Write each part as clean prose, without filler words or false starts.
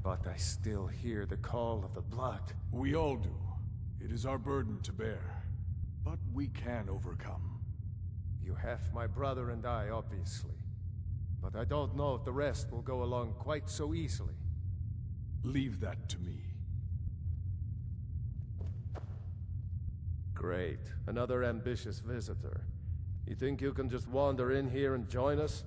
but I still hear the call of the blood. We all do. It is our burden to bear. But we can overcome. You have my brother and I, obviously. But I don't know if the rest will go along quite so easily. Leave that to me. Great. Another ambitious visitor. You think you can just wander in here and join us?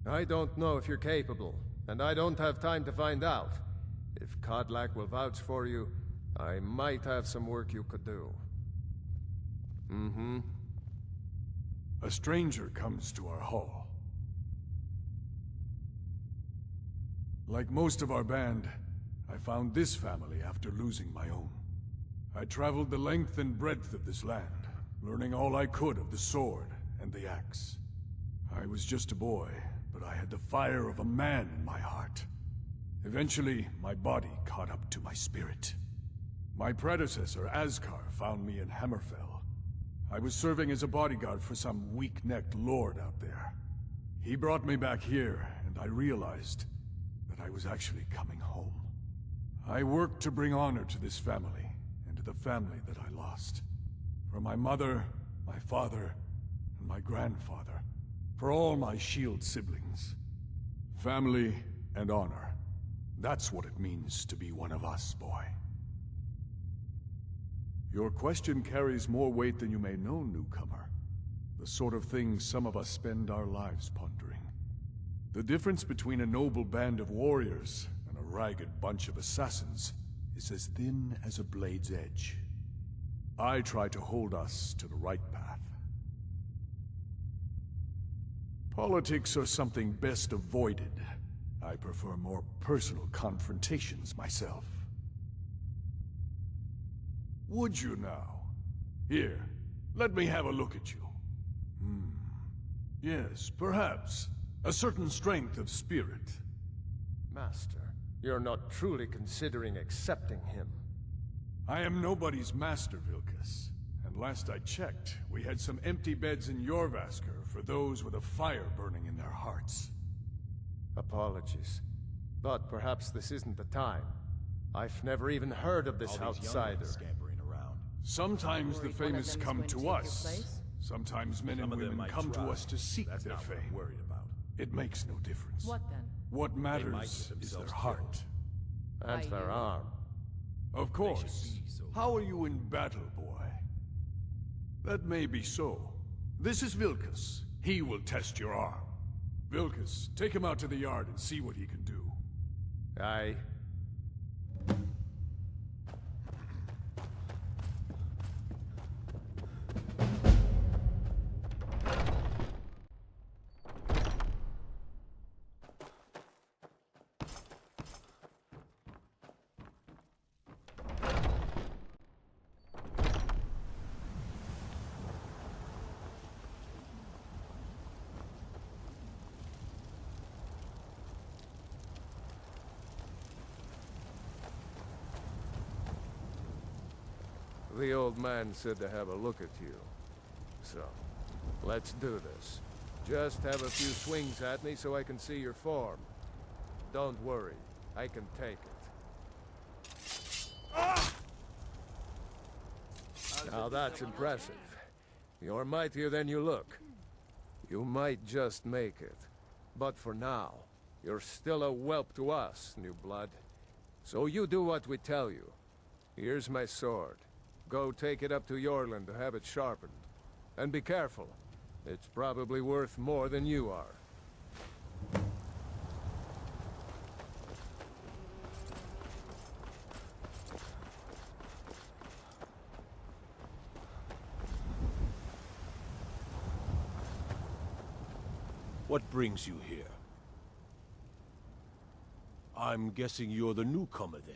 I don't know if you're capable, and I don't have time to find out. If Kodlak will vouch for you, I might have some work you could do. Mm-hmm. A stranger comes to our hall. Like most of our band, I found this family after losing my own. I traveled the length and breadth of this land, learning all I could of the sword and the axe. I was just a boy, but I had the fire of a man in my heart. Eventually, my body caught up to my spirit. My predecessor, Askar, found me in Hammerfell. I was serving as a bodyguard for some weak-necked lord out there. He brought me back here, and I realized that I was actually coming home. I worked to bring honor to this family, and to the family that I lost. For my mother, my father, and my grandfather. For all my shield siblings. Family and honor. That's what it means to be one of us, boy. Your question carries more weight than you may know, newcomer. The sort of thing some of us spend our lives pondering. The difference between a noble band of warriors and a ragged bunch of assassins is as thin as a blade's edge. I try to hold us to the right path. Politics are something best avoided. I prefer more personal confrontations myself. Would you now? Here, let me have a look at you. Yes, perhaps. A certain strength of spirit. Master, you're not truly considering accepting him. I am nobody's master, Vilkas. And last I checked, we had some empty beds in Jorvaskr for those with a fire burning in their hearts. Apologies. But perhaps this isn't the time. I've never even heard of this outsider. Sometimes the famous come to us. Sometimes men and women come to us to seek their fame. It makes no difference. What then? What matters is their heart. And their arm. Of course. How are you in battle, boy? That may be so. This is Vilkas. He will test your arm. Vilkas, take him out to the yard and see what he can do. Aye. The old man said to have a look at you. So, let's do this. Just have a few swings at me so I can see your form. Don't worry, I can take it. Now that's impressive. You're mightier than you look. You might just make it. But for now, you're still a whelp to us, new blood. So you do what we tell you. Here's my sword. Go take it up to Eorlund to have it sharpened. And be careful. It's probably worth more than you are. What brings you here? I'm guessing you're the newcomer then.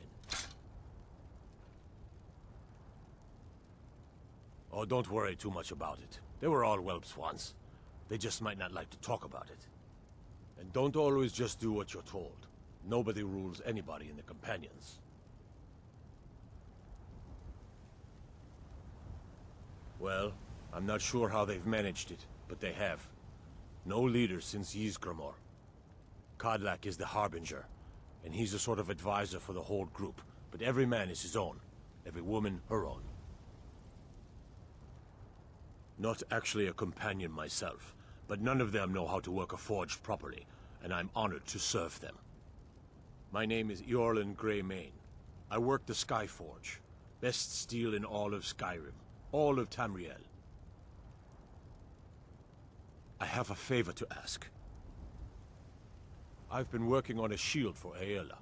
Oh, don't worry too much about it. They were all whelps once. They just might not like to talk about it. And don't always just do what you're told. Nobody rules anybody in the Companions. Well, I'm not sure how they've managed it, but they have. No leader since Ysgramor. Kodlak is the Harbinger, and he's a sort of advisor for the whole group. But every man is his own. Every woman, her own. Not actually a companion myself, but none of them know how to work a forge properly, and I'm honored to serve them. My name is Eorlund Greymane. I work the Skyforge. Best steel in all of Skyrim. All of Tamriel. I have a favor to ask. I've been working on a shield for Aela.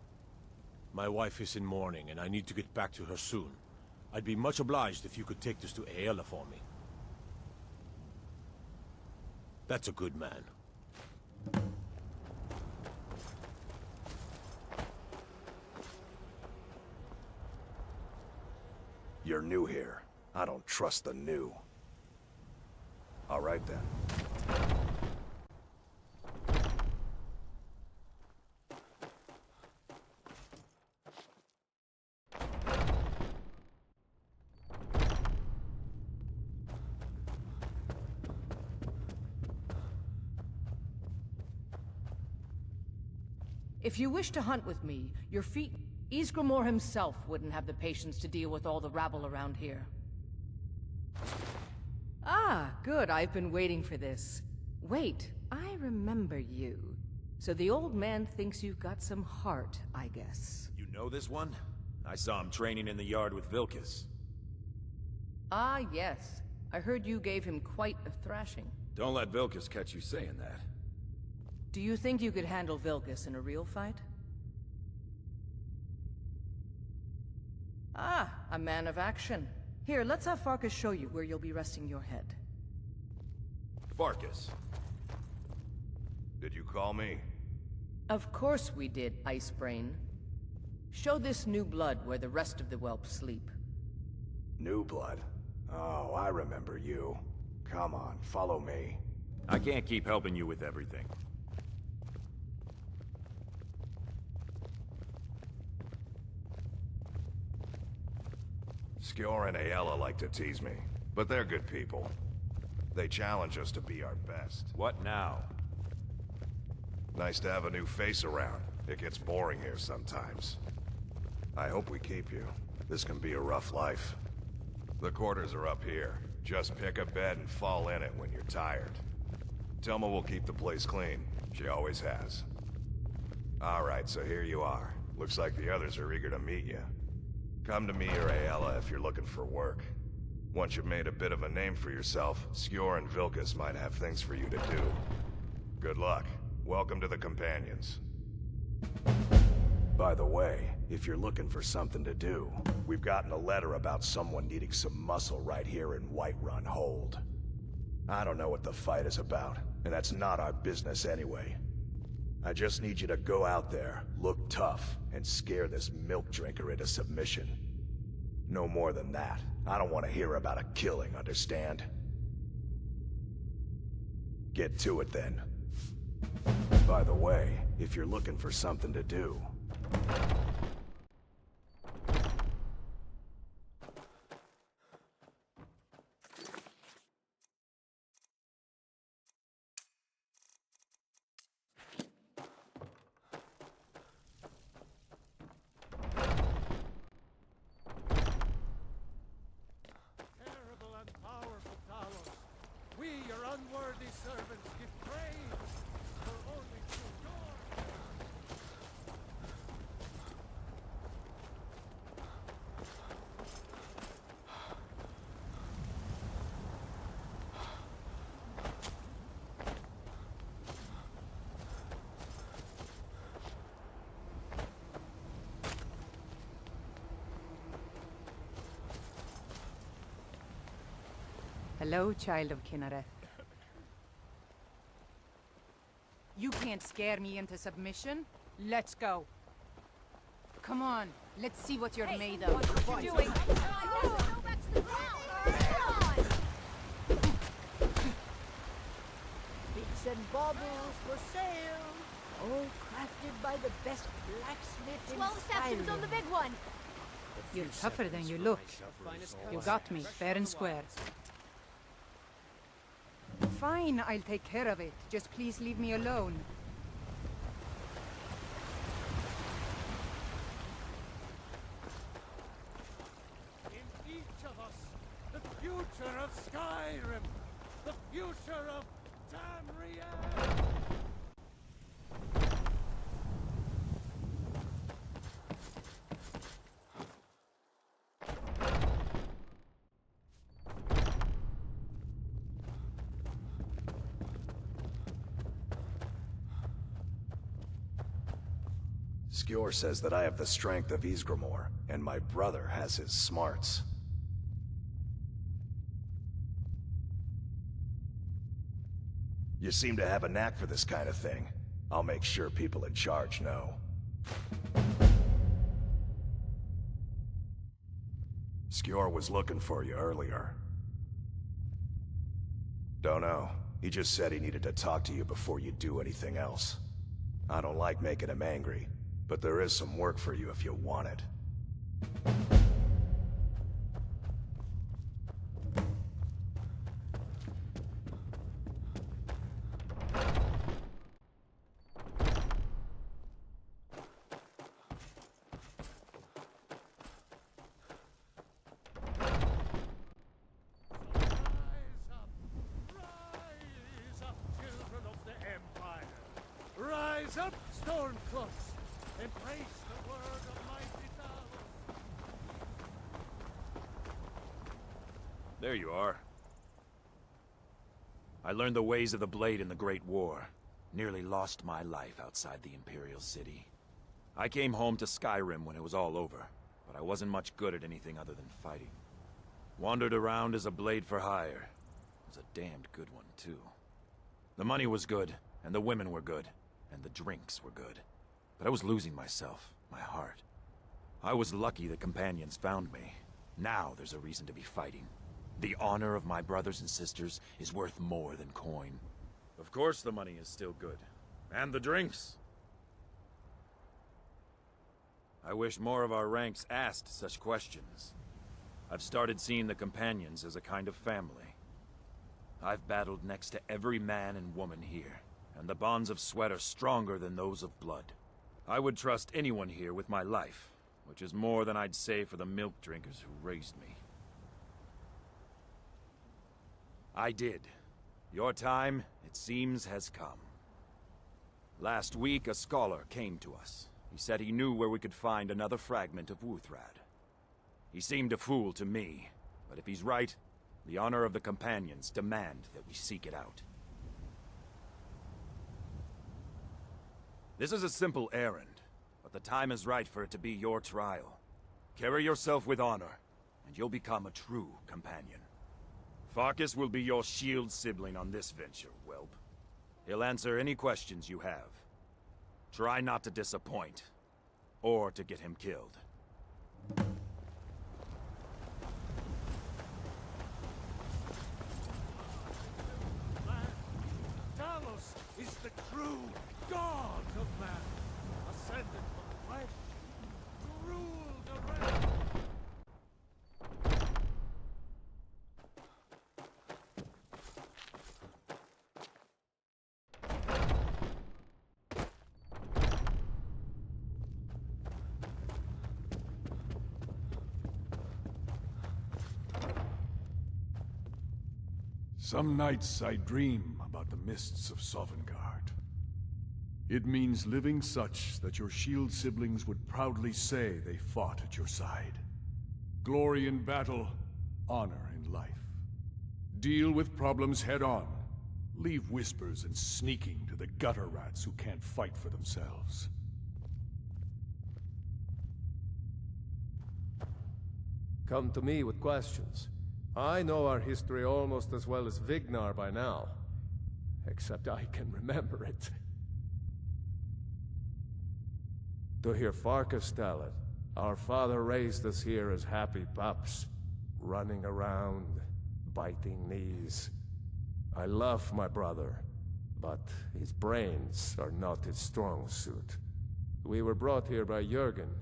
My wife is in mourning, and I need to get back to her soon. I'd be much obliged if you could take this to Aela for me. That's a good man. You're new here. I don't trust the new. All right then. If you wish to hunt with me, your feet... Ysgramor himself wouldn't have the patience to deal with all the rabble around here. Ah, good. I've been waiting for this. Wait, I remember you. So the old man thinks you've got some heart, I guess. You know this one? I saw him training in the yard with Vilkas. Ah, yes. I heard you gave him quite a thrashing. Don't let Vilkas catch you saying that. Do you think you could handle Vilkas in a real fight? Ah, a man of action. Here, let's have Farkas show you where you'll be resting your head. Farkas. Did you call me? Of course we did, Icebrain. Show this new blood where the rest of the whelps sleep. New blood? Oh, I remember you. Come on, follow me. I can't keep helping you with everything. Skjor and Aela like to tease me, but they're good people. They challenge us to be our best. What now? Nice to have a new face around. It gets boring here sometimes. I hope we keep you. This can be a rough life. The quarters are up here. Just pick a bed and fall in it when you're tired. Telma will keep the place clean. She always has. Alright, so here you are. Looks like the others are eager to meet you. Come to me or Aela if you're looking for work. Once you've made a bit of a name for yourself, Skjor and Vilkas might have things for you to do. Good luck. Welcome to the Companions. By the way, if you're looking for something to do, we've gotten a letter about someone needing some muscle right here in Whiterun Hold. I don't know what the fight is about, and that's not our business anyway. I just need you to go out there, look tough, and scare this milk drinker into submission. No more than that. I don't want to hear about a killing, understand? Get to it then. By the way, if you're looking for something to do... unworthy servants give praise for only to adore. Hello, child of Kinnereth. You can't scare me into submission. Let's go. Come on, let's see what you're made of. What are you doing? Go back to the ground! Bits and baubles for sale. All crafted by the best blacksmith in 12 septims on the big one. You're tougher than you look. You got me, fair and square. Fine, I'll take care of it. Just please leave me alone. future of Skyrim! The future of Tamriel! Skjor says that I have the strength of Ysgramor, and my brother has his smarts. You seem to have a knack for this kind of thing. I'll make sure people in charge know. Skjor was looking for you earlier. Don't know. He just said he needed to talk to you before you do anything else. I don't like making him angry, but there is some work for you if you want it. Rise up, children of the Empire! Rise up, Stormcloaks! Embrace the word of mighty Gallows! There you are. I learned the ways of the blade in the Great War. Nearly lost my life outside the Imperial City. I came home to Skyrim when it was all over, but I wasn't much good at anything other than fighting. Wandered around as a blade for hire. Was a damned good one, too. The money was good, and the women were good, and the drinks were good. But I was losing myself, my heart. I was lucky the Companions found me. Now there's a reason to be fighting. The honor of my brothers and sisters is worth more than coin. Of course the money is still good. And the drinks. I wish more of our ranks asked such questions. I've started seeing the Companions as a kind of family. I've battled next to every man and woman here, and the bonds of sweat are stronger than those of blood. I would trust anyone here with my life, which is more than I'd say for the milk drinkers who raised me. I did. Your time, it seems, has come. Last week, a scholar came to us. He said he knew where we could find another fragment of Wuuthrad. He seemed a fool to me, but if he's right, the honor of the Companions demand that we seek it out. This is a simple errand, but the time is right for it to be your trial. Carry yourself with honor, and you'll become a true companion. Farkas will be your shield sibling on this venture, whelp. He'll answer any questions you have. Try not to disappoint, or to get him killed. Gallows is the true god of man, ascended from flesh to rule the realm. Some nights I dream about the mists of Sovngarde. It means living such that your shield siblings would proudly say they fought at your side. Glory in battle, honor in life. Deal with problems head on. Leave whispers and sneaking to the gutter rats who can't fight for themselves. Come to me with questions. I know our history almost as well as Vignar by now. Except I can remember it. To hear Farkas tell it, our father raised us here as happy pups, running around, biting knees. I love my brother, but his brains are not his strong suit. We were brought here by Jurgen.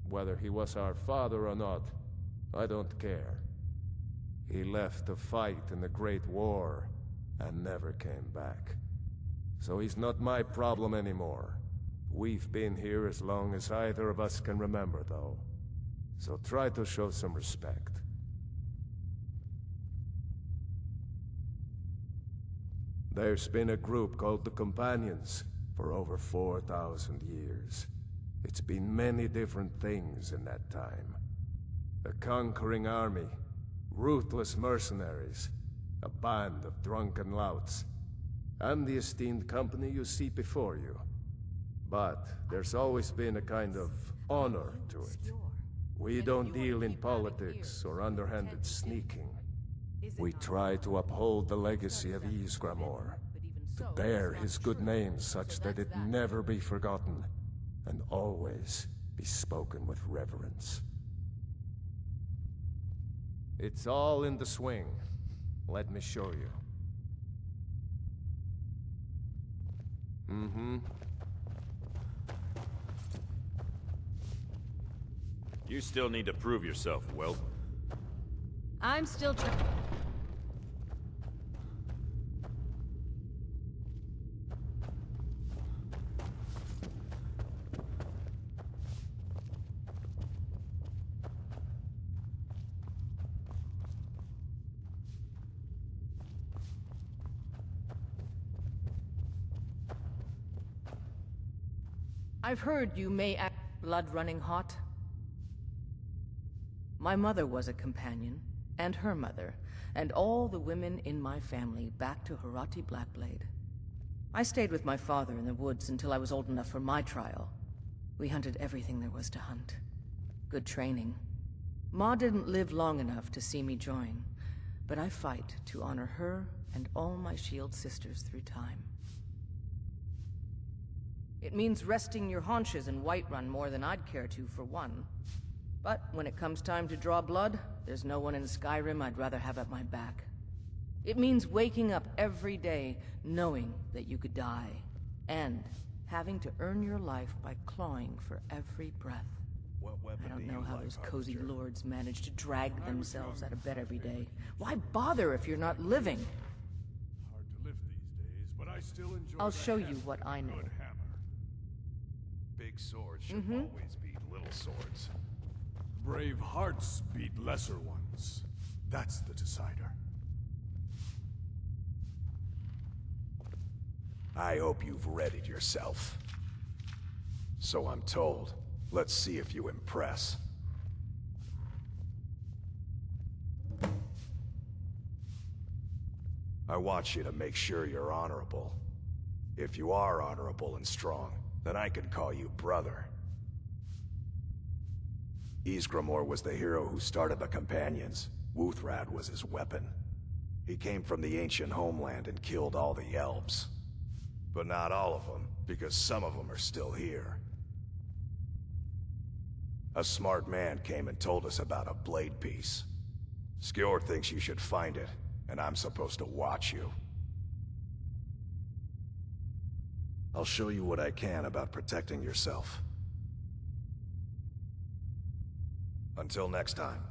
Whether he was our father or not, I don't care. He left to fight in the Great War and never came back. So he's not my problem anymore. We've been here as long as either of us can remember, though. So try to show some respect. There's been a group called the Companions for over 4,000 years. It's been many different things in that time. A conquering army, ruthless mercenaries, a band of drunken louts, and the esteemed company you see before you. But there's always been a kind of honor to it. We don't deal in politics or underhanded sneaking. We try to uphold the legacy of Ysgramor, to bear his good name such that it never be forgotten, and always be spoken with reverence. It's all in the swing. Let me show you. You still need to prove yourself, Whelp. I'm still trying. I've heard you may act blood running hot. My mother was a companion, and her mother, and all the women in my family back to Harati Blackblade. I stayed with my father in the woods until I was old enough for my trial. We hunted everything there was to hunt. Good training. Ma didn't live long enough to see me join, but I fight to honor her and all my shield sisters through time. It means resting your haunches in Whiterun more than I'd care to, for one. But when it comes time to draw blood, there's no one in Skyrim I'd rather have at my back. It means waking up every day knowing that you could die, and having to earn your life by clawing for every breath. I don't know how those cozy lords manage to drag themselves out of bed every day. Why bother if you're not living? Hard to lift these days, but I still enjoy I'll the show you hammer. what I know. Good hammer. Big swords should always beat little swords. Brave hearts beat lesser ones. That's the decider. I hope you've readied yourself. So I'm told. Let's see if you impress. I want you to make sure you're honorable. If you are honorable and strong, then I can call you brother. Ysgramor was the hero who started the Companions. Wuuthrad was his weapon. He came from the ancient homeland and killed all the elves. But not all of them, because some of them are still here. A smart man came and told us about a blade piece. Skjor thinks you should find it, and I'm supposed to watch you. I'll show you what I can about protecting yourself. Until next time.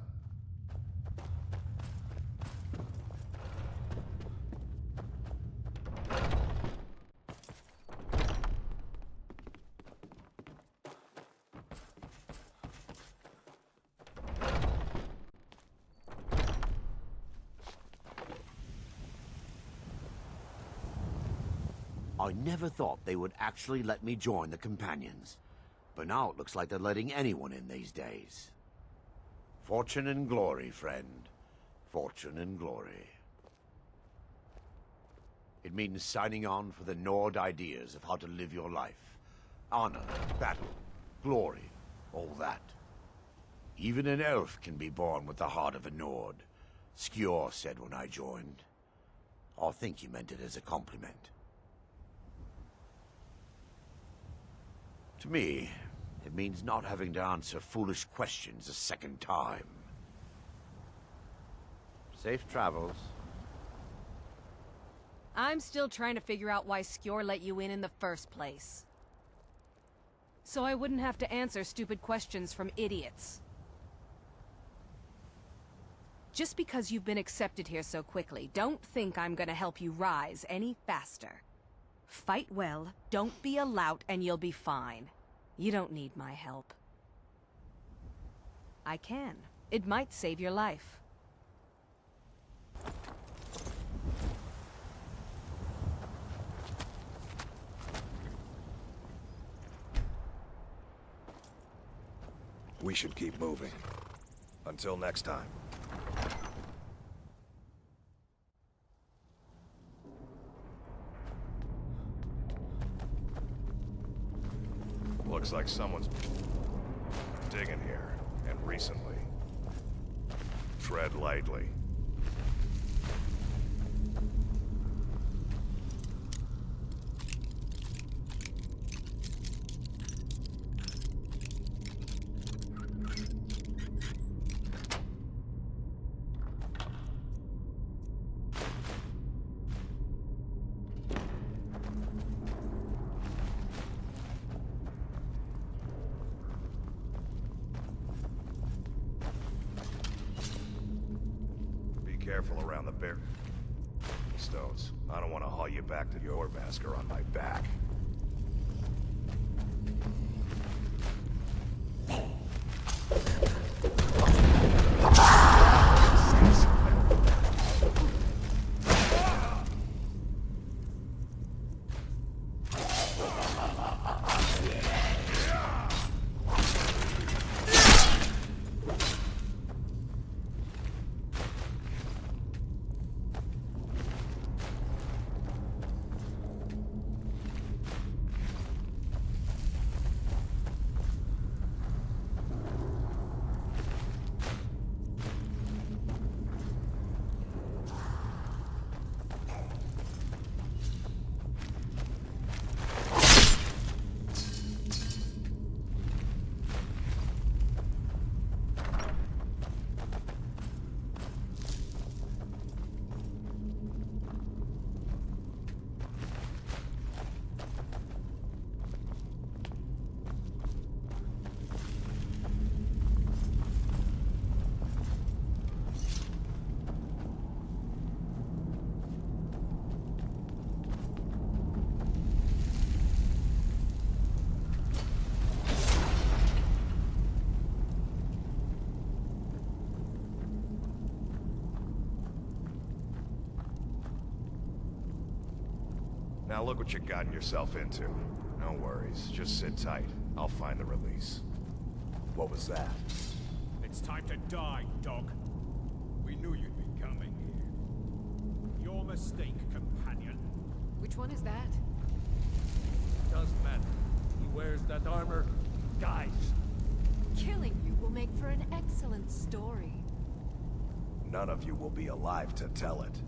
I never thought they would actually let me join the Companions. But now it looks like they're letting anyone in these days. Fortune and glory, friend. Fortune and glory. It means signing on for the Nord ideas of how to live your life. Honor, battle, glory, all that. Even an elf can be born with the heart of a Nord, Skjor said when I joined. I think he meant it as a compliment. To me, it means not having to answer foolish questions a second time. Safe travels. I'm still trying to figure out why Skjor let you in the first place. So I wouldn't have to answer stupid questions from idiots. Just because you've been accepted here so quickly, don't think I'm gonna help you rise any faster. Fight well, don't be a lout, and you'll be fine. You don't need my help. I can. It might save your life. We should keep moving. Until next time. Looks like someone's digging here, and recently. Tread lightly. Careful around the bear stones. I don't want to haul you back to your Vasker on my back. Now look what you've gotten yourself into. No worries, just sit tight. I'll find the release. What was that? It's time to die, dog. We knew you'd be coming here. Your mistake, companion. Which one is that? Doesn't matter. He wears that armor, dies. Killing you will make for an excellent story. None of you will be alive to tell it.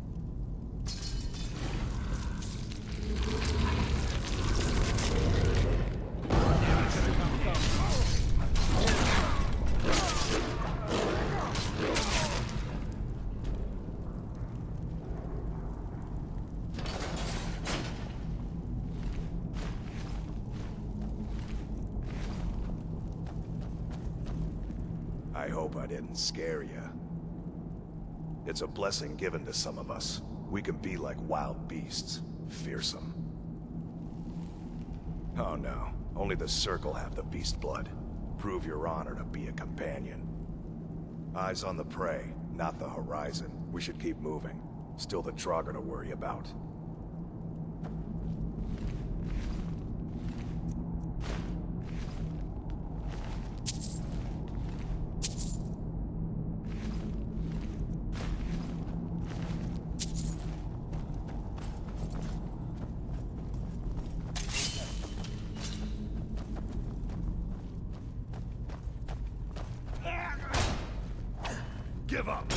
I hope I didn't scare you. It's a blessing given to some of us. We can be like wild beasts, fearsome. Oh no, only the Circle have the beast blood. Prove your honor to be a companion. Eyes on the prey, not the horizon. We should keep moving. Still the Draugr to worry about. Give up!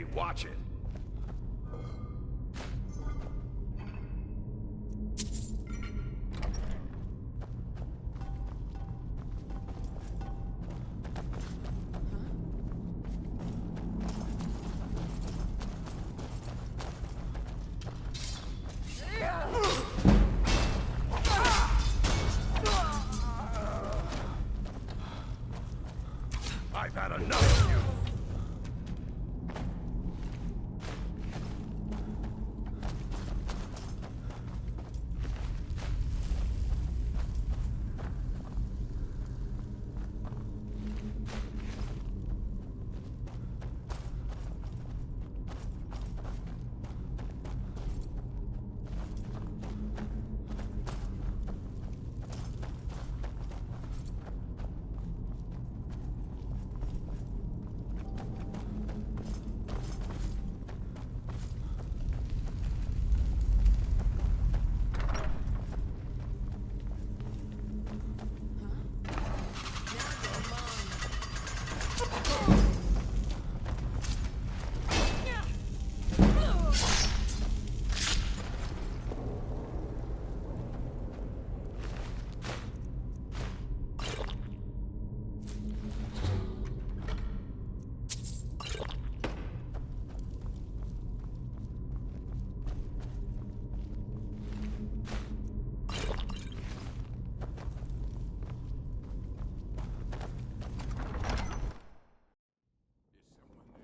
Hey, watch it. I've had enough of you.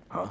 Huh?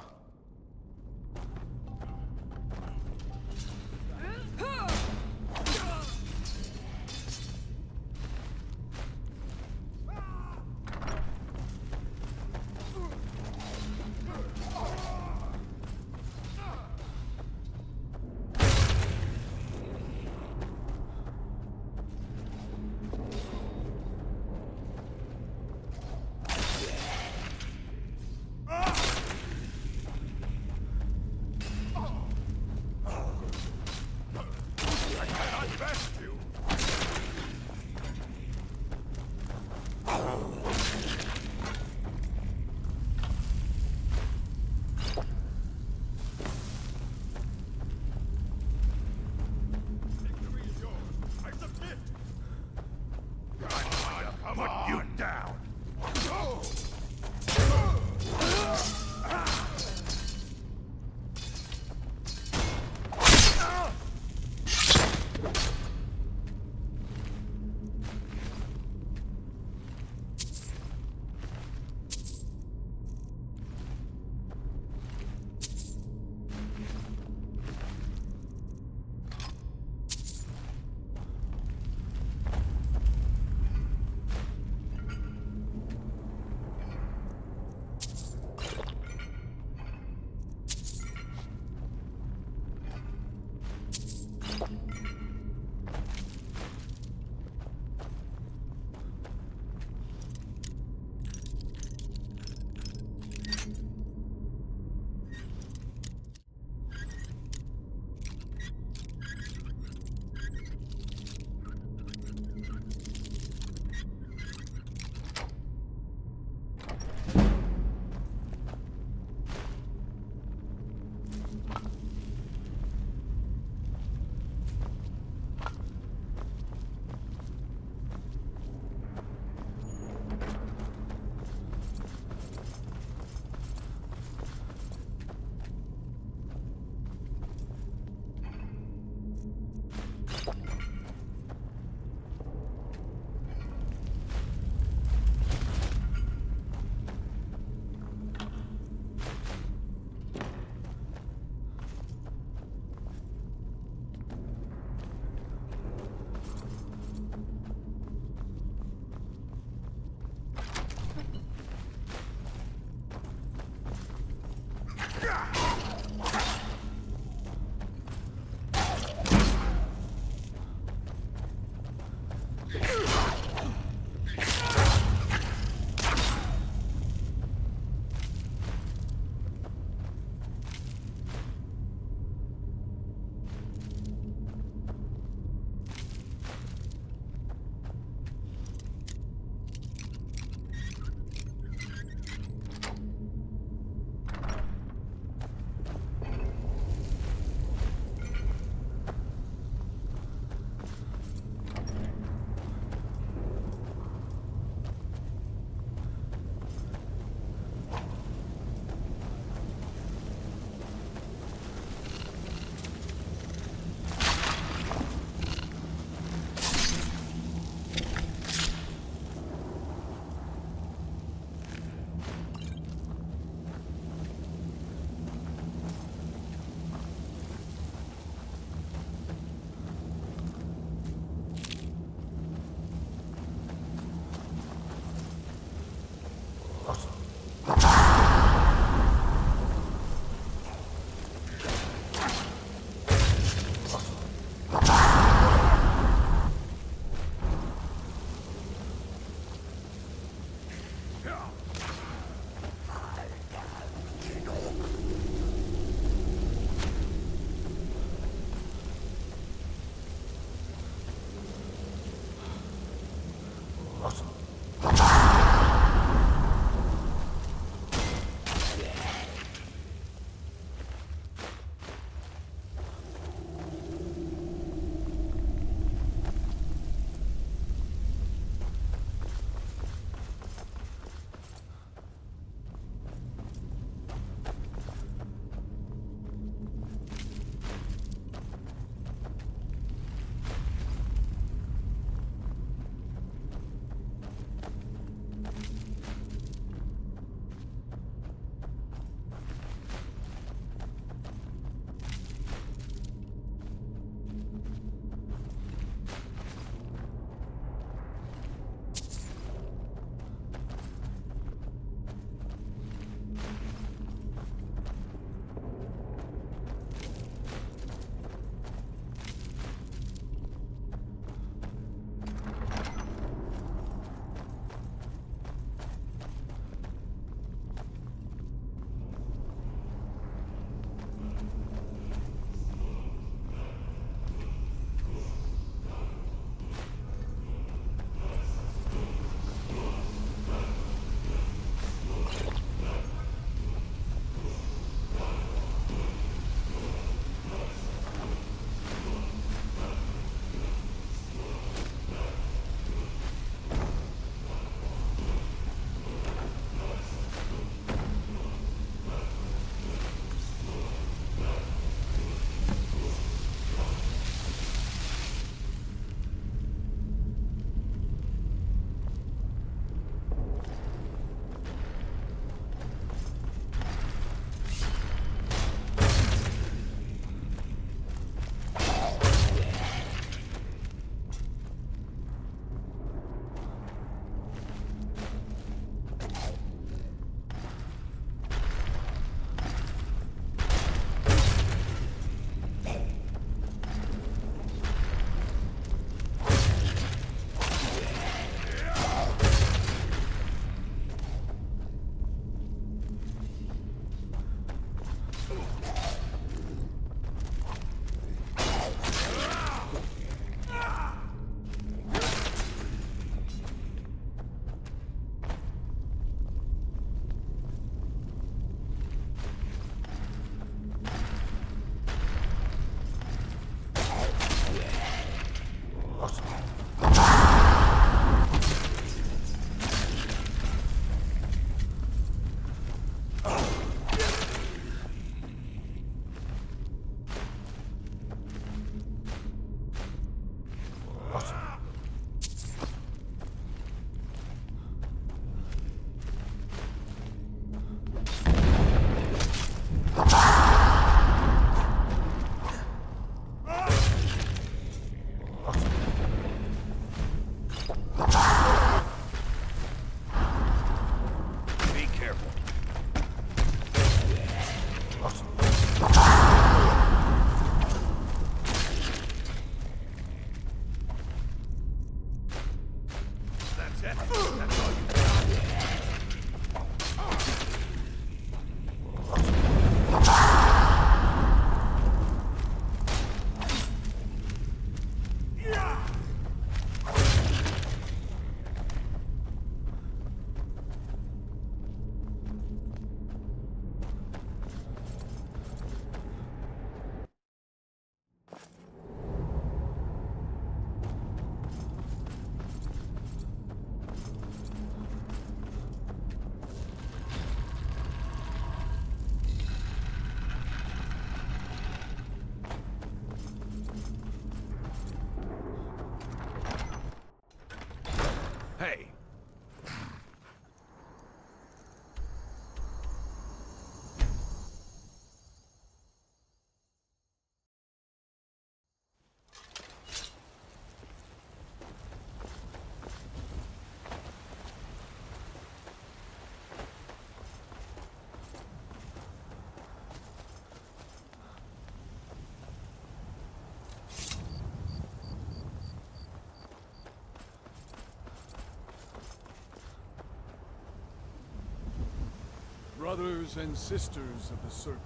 Brothers and sisters of the Circle,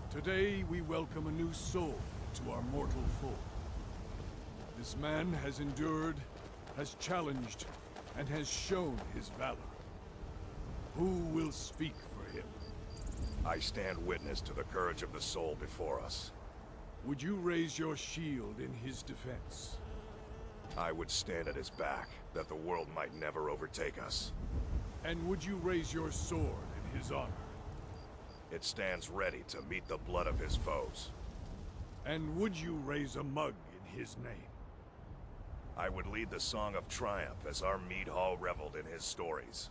today we welcome a new soul to our mortal fold. This man has endured, has challenged, and has shown his valor. Who will speak for him? I stand witness to the courage of the soul before us. Would you raise your shield in his defense? I would stand at his back, that the world might never overtake us. And would you raise your sword in his honor? It stands ready to meet the blood of his foes. And would you raise a mug in his name? I would lead the song of triumph as our mead hall reveled in his stories.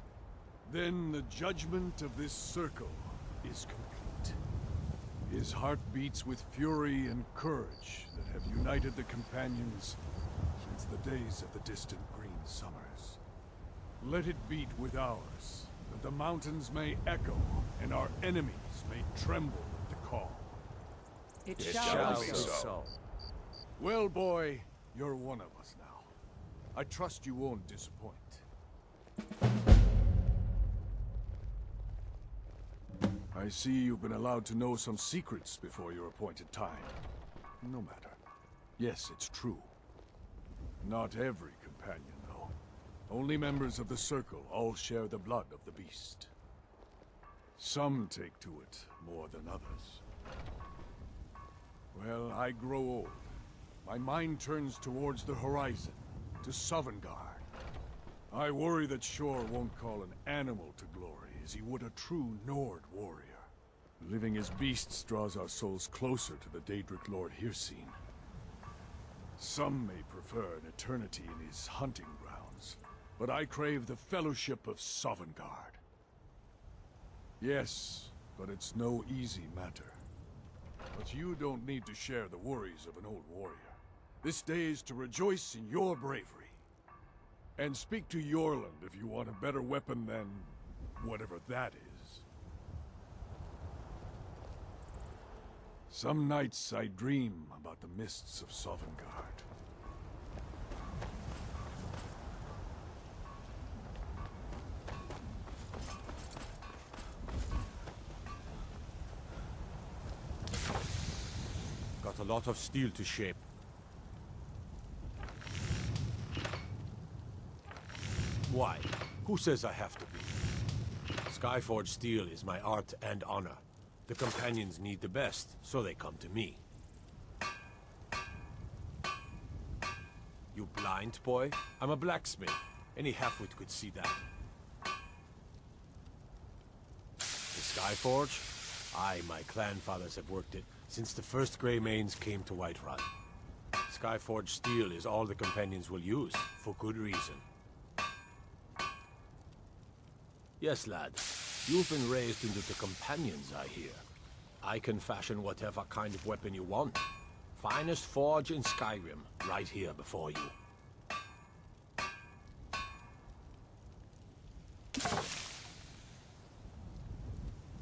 Then the judgment of this circle is complete. His heart beats with fury and courage that have united the companions since the days of the distant green summers. Let it beat with ours, that the mountains may echo and our enemies may tremble at the call. It shall be be so. Well, boy, you're one of us now. I trust you won't disappoint. I see you've been allowed to know some secrets before your appointed time. No matter. Yes, it's true. Not every companion, though. Only members of the Circle all share the blood of the beast. Some take to it more than others. Well, I grow old. My mind turns towards the horizon, to Sovngarde. I worry that Skjor won't call an animal to glory as he would a true Nord warrior. Living as beasts draws our souls closer to the Daedric Lord Hircine. Some may prefer an eternity in his hunting grounds, but I crave the fellowship of Sovngarde. Yes, but it's no easy matter. But you don't need to share the worries of an old warrior. This day is to rejoice in your bravery. And speak to Eorlund if you want a better weapon than whatever that is. Some nights I dream about the mists of Sovngarde. Got a lot of steel to shape. Why? Who says I have to be? Skyforge steel is my art and honor. The companions need the best, so they come to me. You blind, boy? I'm a blacksmith. Any halfwit could see that. The Skyforge? Aye, my clan fathers have worked it since the first Grey Manes came to Whiterun. Skyforge steel is all the companions will use, for good reason. Yes, lad. You've been raised into the companions, I hear. I can fashion whatever kind of weapon you want. Finest forge in Skyrim, right here before you.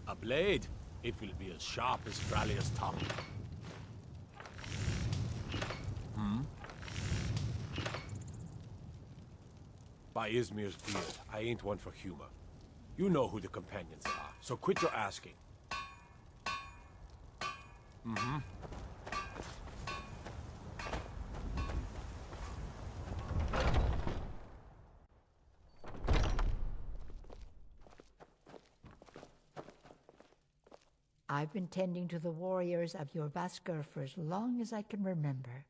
A blade. It will be as sharp as Fralia's tongue. By Izmir's beard, I ain't one for humor. You know who the companions are, so quit your asking. I've been tending to the warriors of your Vaskr for as long as I can remember.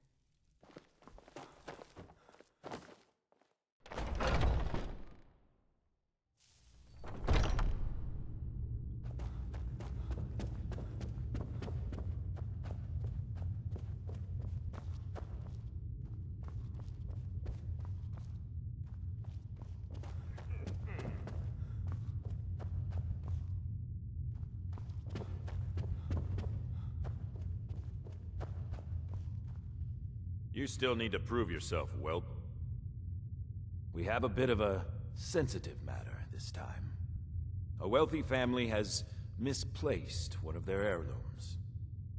You still need to prove yourself, whelp. We have a bit of a sensitive matter this time. A wealthy family has misplaced one of their heirlooms.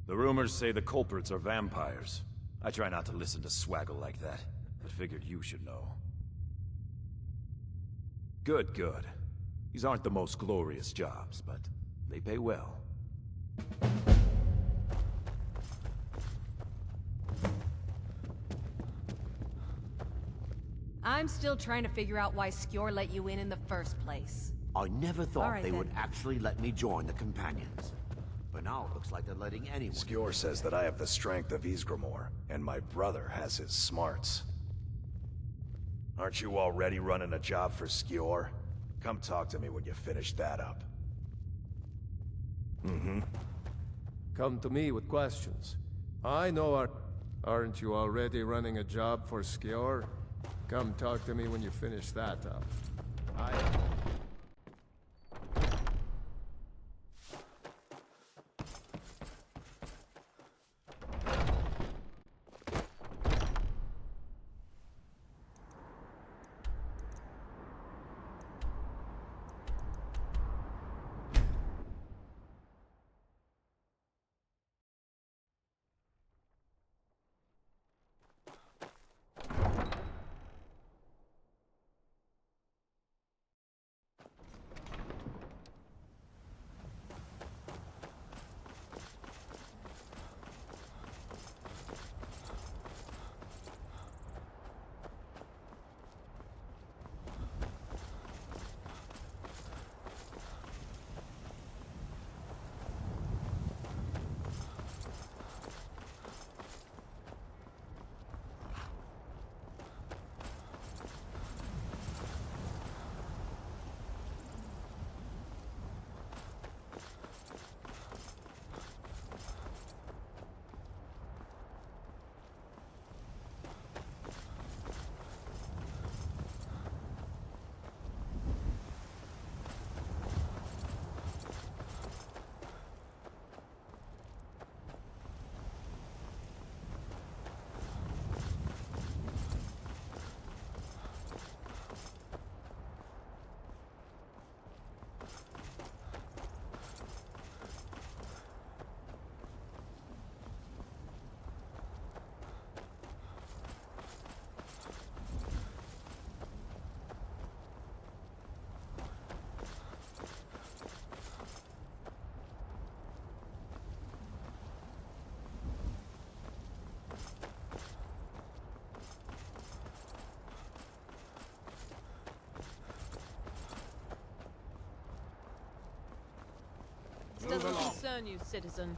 The rumors say the culprits are vampires. I try not to listen to swaggle like that, but figured you should know. Good, good. These aren't the most glorious jobs, but They pay well. I'm still trying to figure out why Skjor let you in the first place. I never thought Alright, they then. would actually let me join the Companions. But now it looks like they're letting anyone. Skjor says that I have the strength of Ysgramor, and my brother has his smarts. Aren't you already running a job for Skjor? Come talk to me when you finish that up. Come to me with questions. I know Aren't you already running a job for Skjor? Come talk to me when you finish that up. This doesn't concern you, citizen.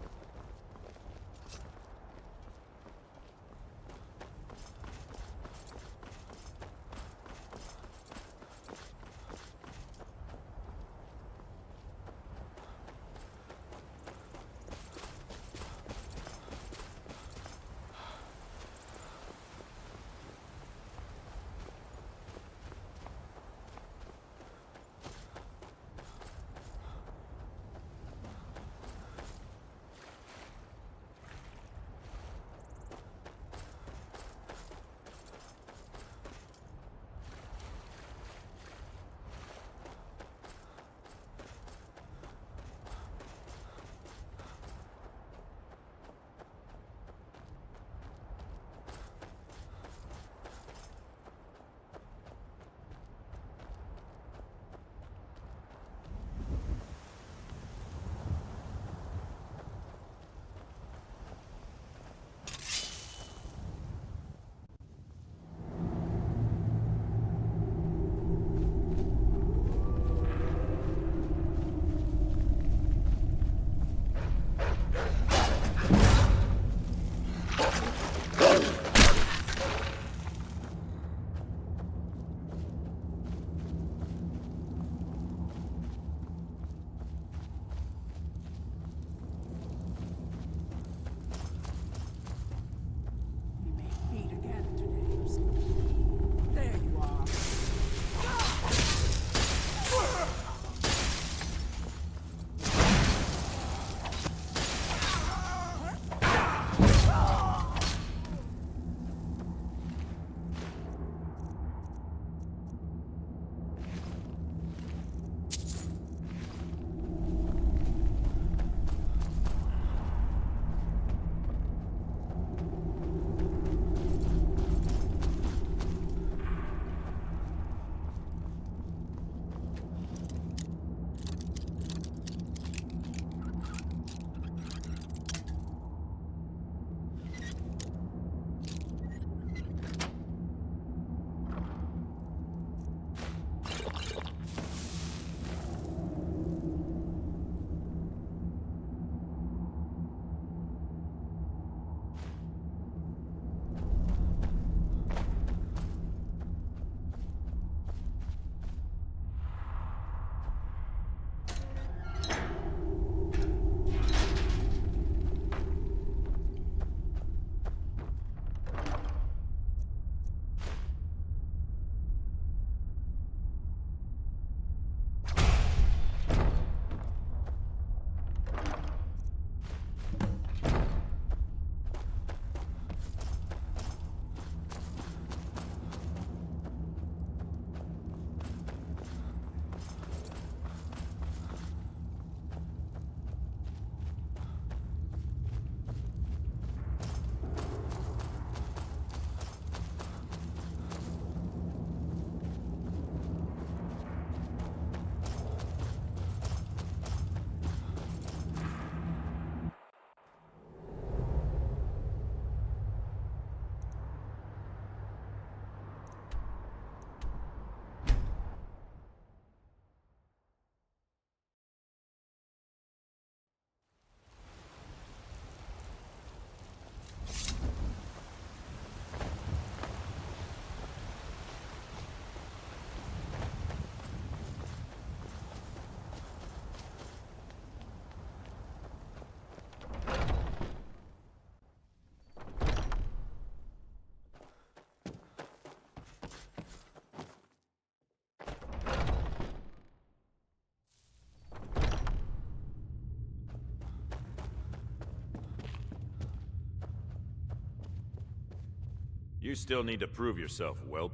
You still need to prove yourself, whelp.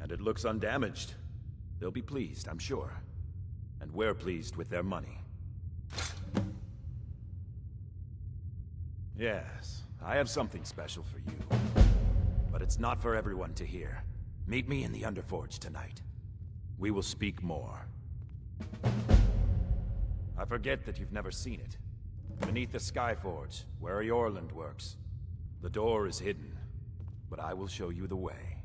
And it looks undamaged. They'll be pleased, I'm sure. And we're pleased with their money. Yes, I have something special for you. But it's not for everyone to hear. Meet me in the Underforge tonight. We will speak more. I forget that you've never seen it. Beneath the Skyforge, where Eorlund works. The door is hidden, but I will show you the way.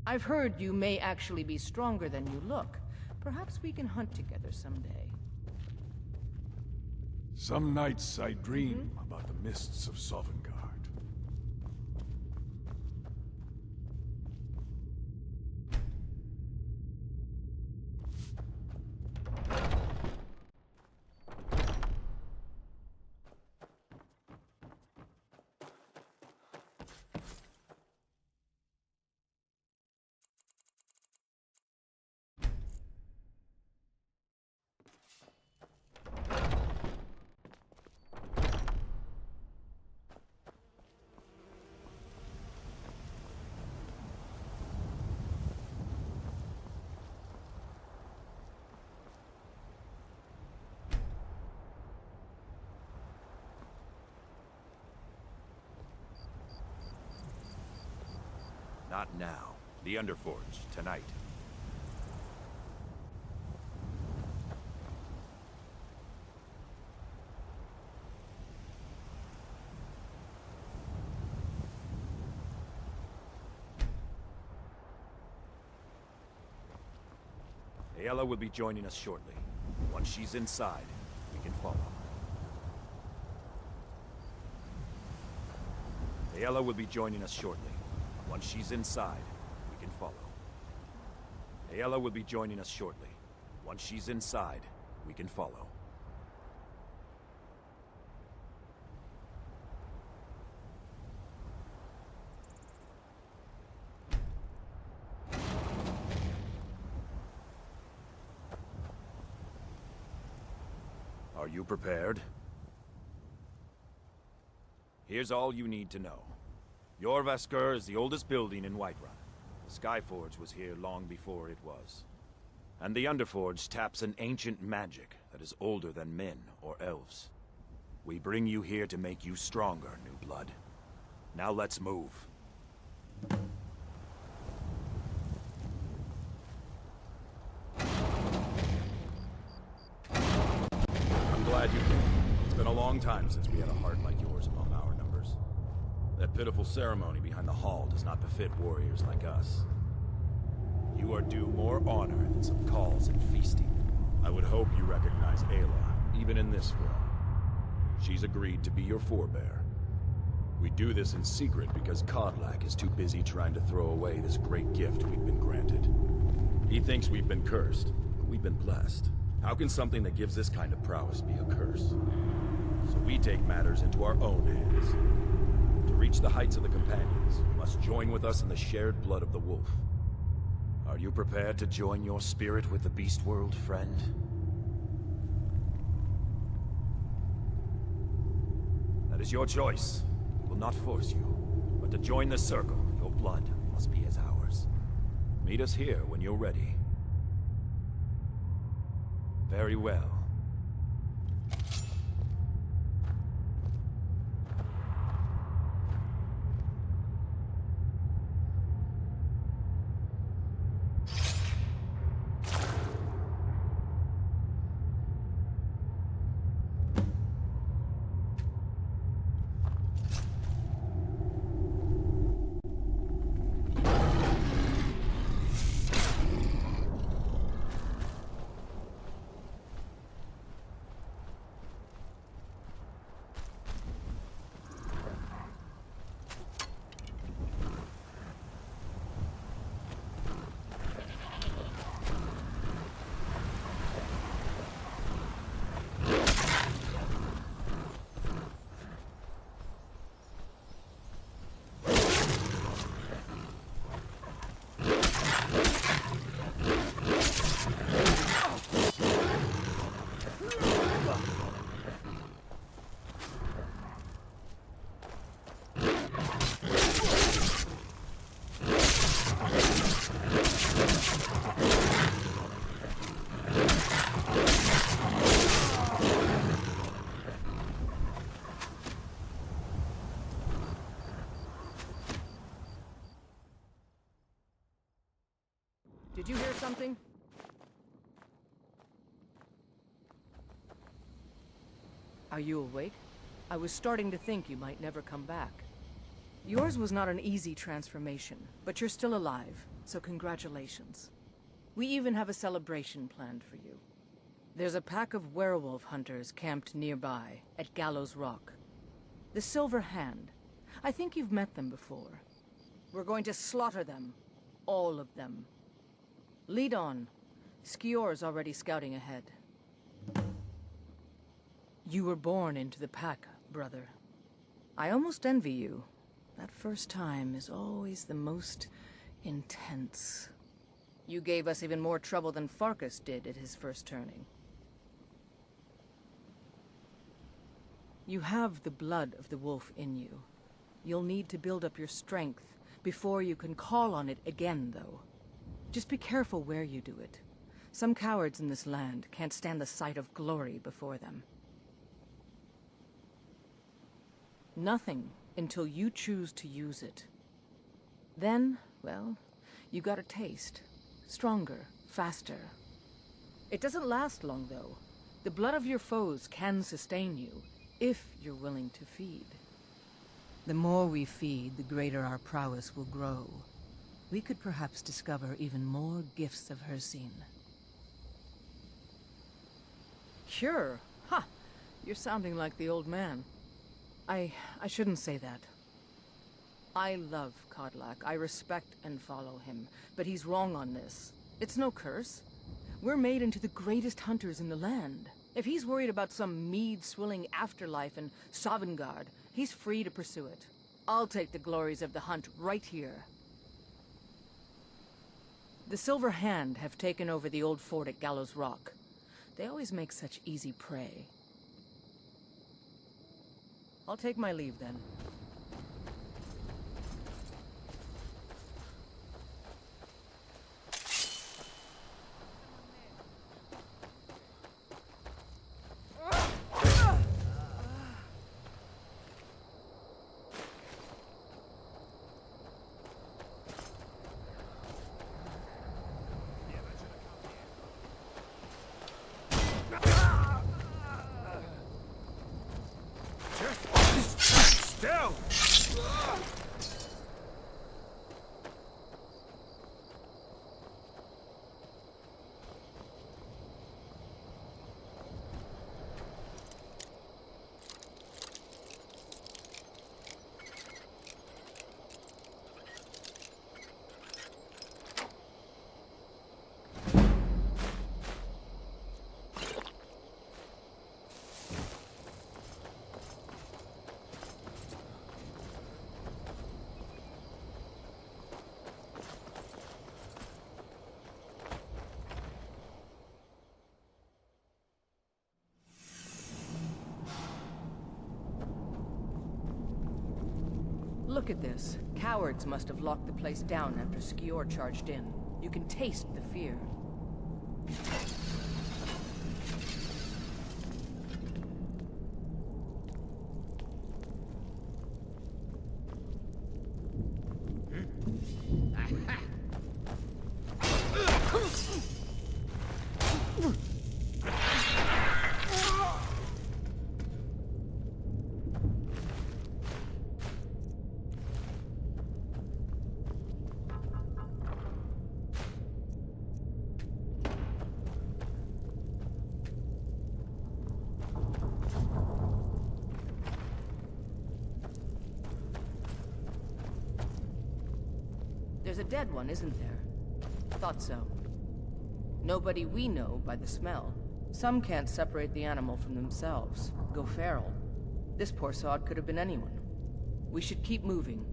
I've heard you may actually be stronger than you look. Perhaps we can hunt together someday. Some nights I dream about the mists of Sovngarde. Not now. The Underforge, tonight. Aela will be joining us shortly. Once she's inside, we can follow. Aela will be joining us shortly. Once she's inside, we can follow. Aela will be joining us shortly. Once she's inside, we can follow. Are you prepared? Here's all you need to know. Jorvaskr is the oldest building in Whiterun. The Skyforge was here long before it was. And the Underforge taps an ancient magic that is older than men or elves. We bring you here to make you stronger, new blood. Now let's move. I'm glad you came. It's been a long time since we had a heart like yours among our numbers. That pitiful ceremony behind the hall does not befit warriors like us. You are due more honor than some calls and feasting. I would hope you recognize Aela, even in this form. She's agreed to be your forebear. We do this in secret because Kodlak is too busy trying to throw away this great gift we've been granted. He thinks we've been cursed, but we've been blessed. How can something that gives this kind of prowess be a curse? So we take matters into our own hands. To reach the heights of the Companions, you must join with us in the shared blood of the wolf. Are you prepared to join your spirit with the beast world, friend? That is your choice. We will not force you. But to join the circle, your blood must be as ours. Meet us here when you're ready. Very well. Did you hear something? Are you awake? I was starting to think you might never come back. Yours was not an easy transformation, but you're still alive, so congratulations. We even have a celebration planned for you. There's a pack of werewolf hunters camped nearby, at Gallows Rock. The Silver Hand. I think you've met them before. We're going to slaughter them. All of them. Lead on. Skjor's already scouting ahead. You were born into the pack, brother. I almost envy you. That first time is always the most intense. You gave us even more trouble than Farkas did at his first turning. You have the blood of the wolf in you. You'll need to build up your strength before you can call on it again, though. Just be careful where you do it. Some cowards in this land can't stand the sight of glory before them. Nothing until you choose to use it. Then, well, you got a taste. Stronger, faster. It doesn't last long, though. The blood of your foes can sustain you, if you're willing to feed. The more we feed, the greater our prowess will grow. We could perhaps discover even more gifts of Hercine. Cure? Ha! You're sounding like the old man. I shouldn't say that. I love Kodlak. I respect and follow him. But he's wrong on this. It's no curse. We're made into the greatest hunters in the land. If he's worried about some mead-swilling afterlife in Sovngarde, he's free to pursue it. I'll take the glories of the hunt right here. The Silver Hand have taken over the old fort at Gallows Rock. They always make such easy prey. I'll take my leave then. Look at this. Cowards must have locked the place down after Skjor charged in. You can taste the fear. There's a dead one, isn't there? Thought so. Nobody we know by the smell. Some can't separate the animal from themselves. Go feral. This poor sod could have been anyone. We should keep moving.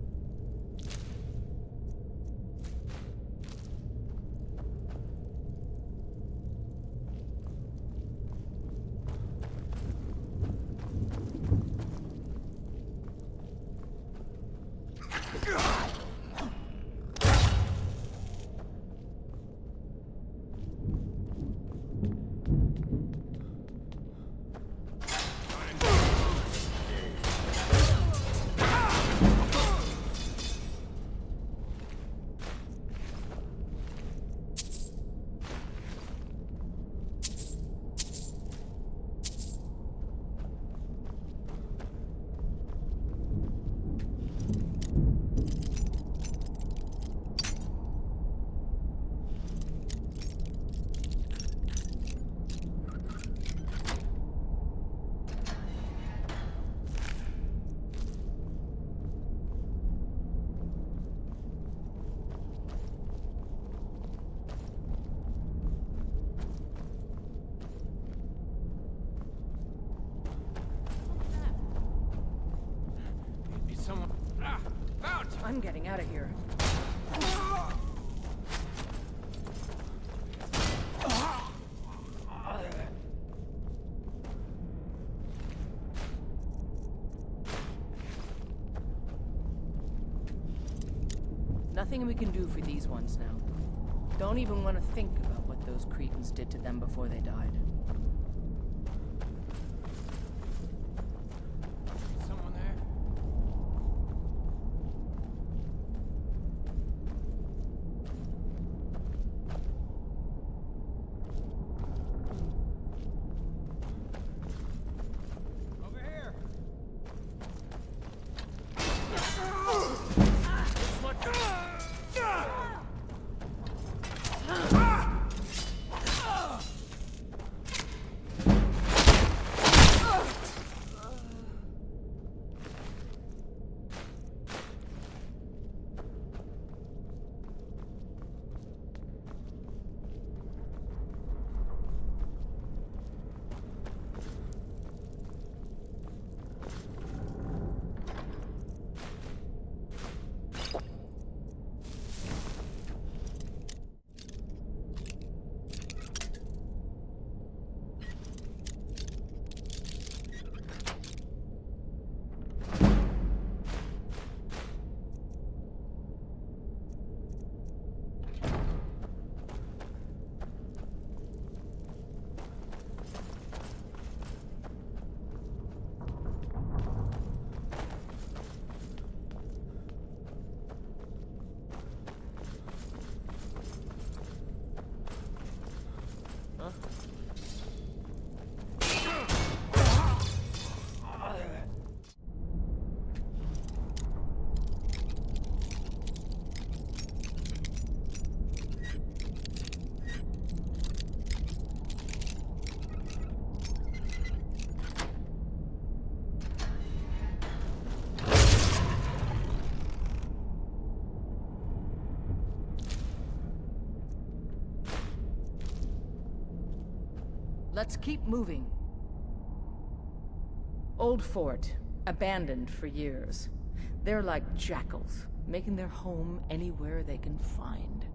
I'm getting out of here. Nothing we can do for these ones now. Don't even want to think about what those Cretans did to them before they died. Someone there? Over here! Let's keep moving. Old fort, abandoned for years. They're like jackals, making their home anywhere they can find.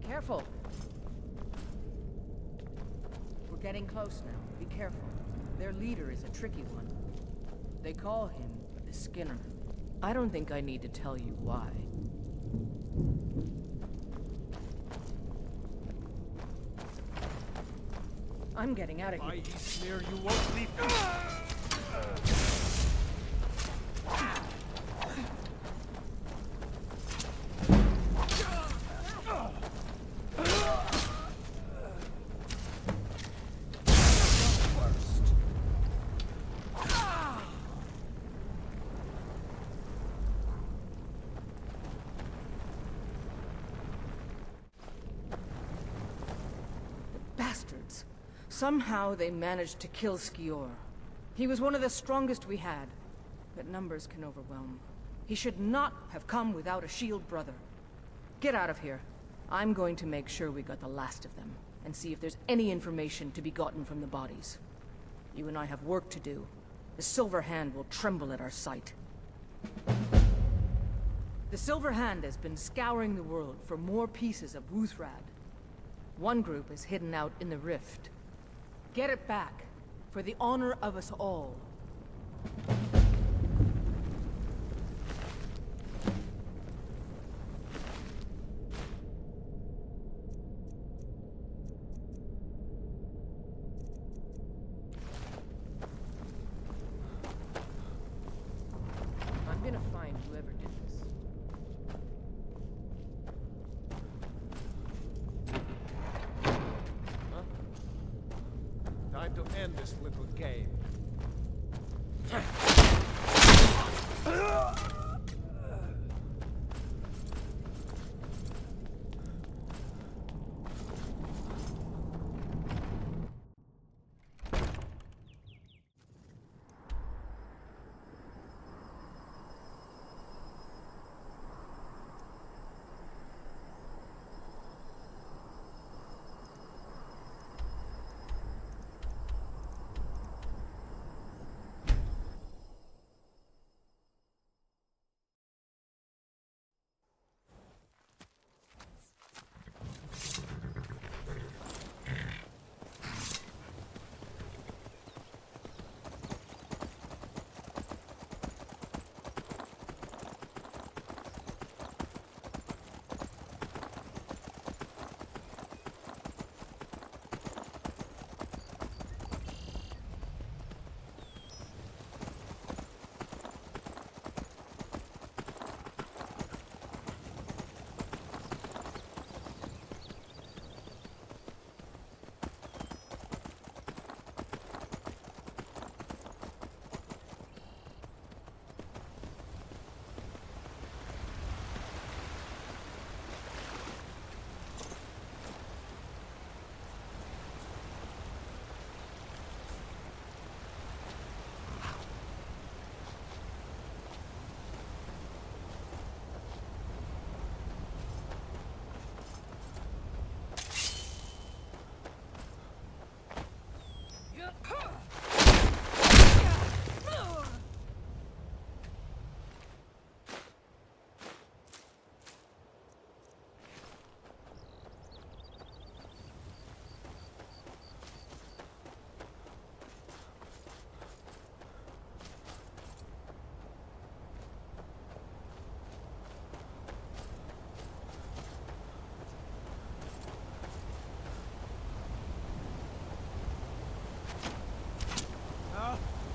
Careful. We're getting close now. Be careful. Their leader is a tricky one. They call him the Skinner. I don't think I need to tell you why. I'm getting out of here. By ye sneer, you won't leave me. Bastards. Somehow they managed to kill Skjor. He was one of the strongest we had, but numbers can overwhelm. He should not have come without a shield brother. Get out of here. I'm going to make sure we got the last of them, and see if there's any information to be gotten from the bodies. You and I have work to do. The Silver Hand will tremble at our sight. The Silver Hand has been scouring the world for more pieces of Wuuthrad. One group is hidden out in the rift. Get it back, for the honor of us all. I'm gonna find whoever did this. Time to end this little game.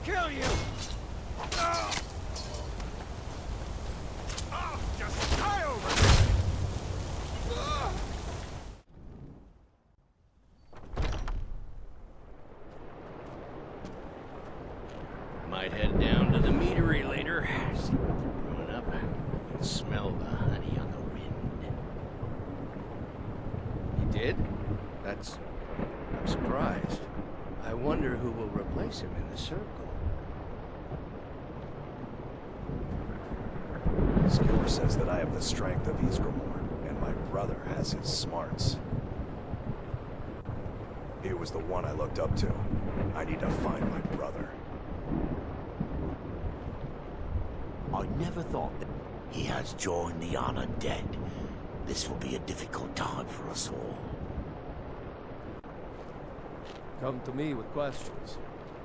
Kill you! Oh! Oh, just die over it! Oh! Might head down to the meadery later, see what they're brewing up. I can smell the honey on the wind. He did? I'm surprised. I wonder who will replace him in the circle. Skjor says that I have the strength of Ysgramor, and my brother has his smarts. He was the one I looked up to. I need to find my brother. I never thought that he has joined the undead. This will be a difficult time for us all. Come to me with questions.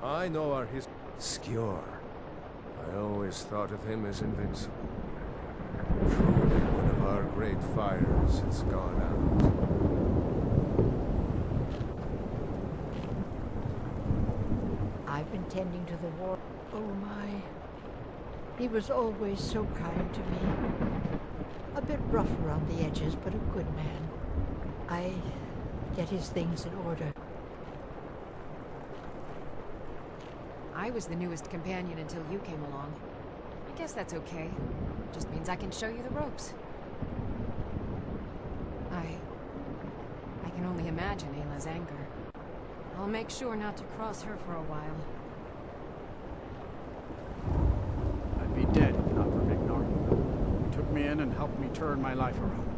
I know our history. Skjor. I always thought of him as invincible. Truly one of our great fires has gone out. I've been tending to the war. Oh my. He was always so kind to me. A bit rough around the edges, but a good man. I get his things in order. I was the newest companion until you came along. I guess that's okay. Just means I can show you the ropes. I can only imagine Aela's anger. I'll make sure not to cross her for a while. I'd be dead if not for Vignar. He took me in and helped me turn my life around.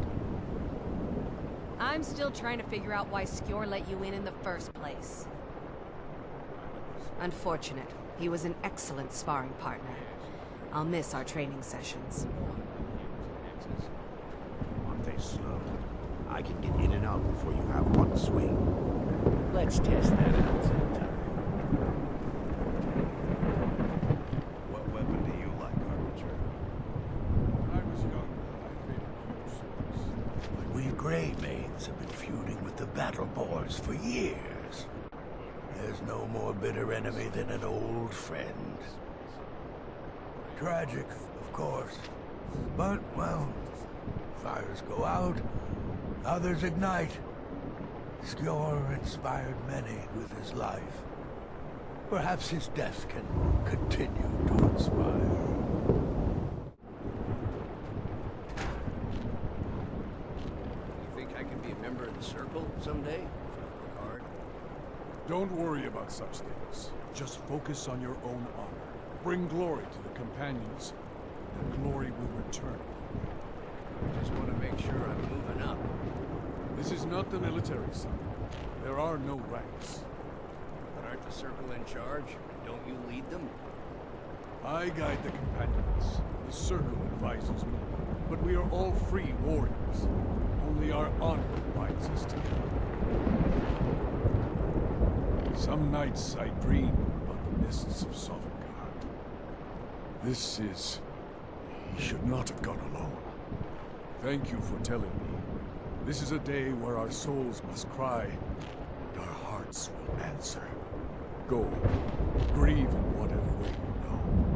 I'm still trying to figure out why Skjor let you in the first place. Unfortunate. He was an excellent sparring partner. I'll miss our training sessions. Aren't they slow? I can get in and out before you have one swing. Let's test that out sometime. What weapon do you like, Harbinger? When I was young, I favored huge swords. We Grey Maids have been feuding with the Battle Boars for years. There's no more bitter enemy than an old friend. Tragic, of course. But, well, fires go out, others ignite. Skjor inspired many with his life. Perhaps his death can continue to inspire. You think I can be a member of the Circle someday? If I work hard? Don't worry about such things. Just focus on your own honor. Bring glory to the Companions, and that glory will return. I just want to make sure I'm moving up. This is not the military, son. There are no ranks. But aren't the Circle in charge? Don't you lead them? I guide the Companions. The Circle advises me. But we are all free warriors. Only our honor binds us together. Some nights I dream about the mists of Sovngarde. This is... He should not have gone alone. Thank you for telling me. This is a day where our souls must cry, and our hearts will answer. Go. Grieve in whatever way you know.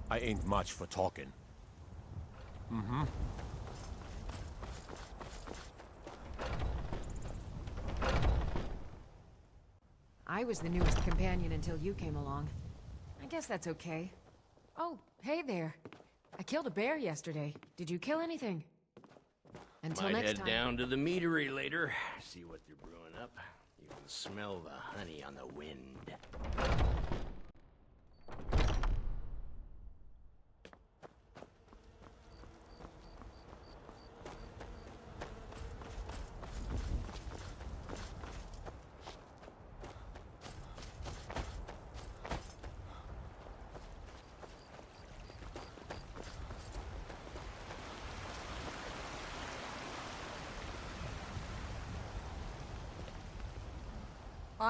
I ain't much for talking. Mm-hmm. I was the newest companion until you came along. I guess that's okay. Oh, hey there. I killed a bear yesterday. Did you kill anything? Until Might next head time. down to the meadery later. See what they're brewing up. You can smell the honey on the wind.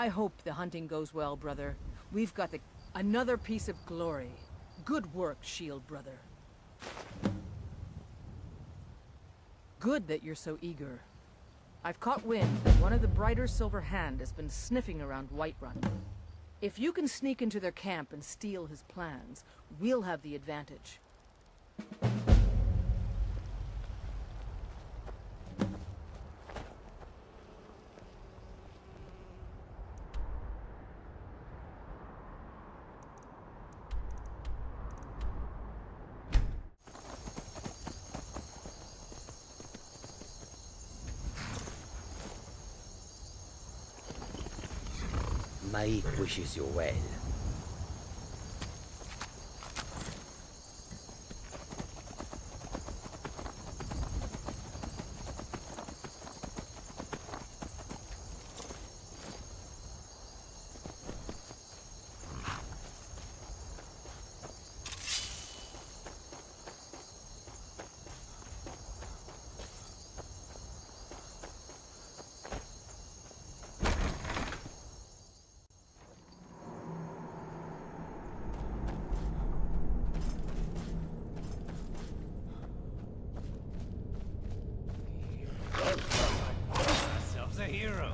I hope the hunting goes well, brother. We've got another piece of glory. Good work, Shield brother. Good that you're so eager. I've caught wind that one of the Brighter Silver Hand has been sniffing around Whiterun. If you can sneak into their camp and steal his plans, we'll have the advantage. Maik wishes you well. Ourselves a hero.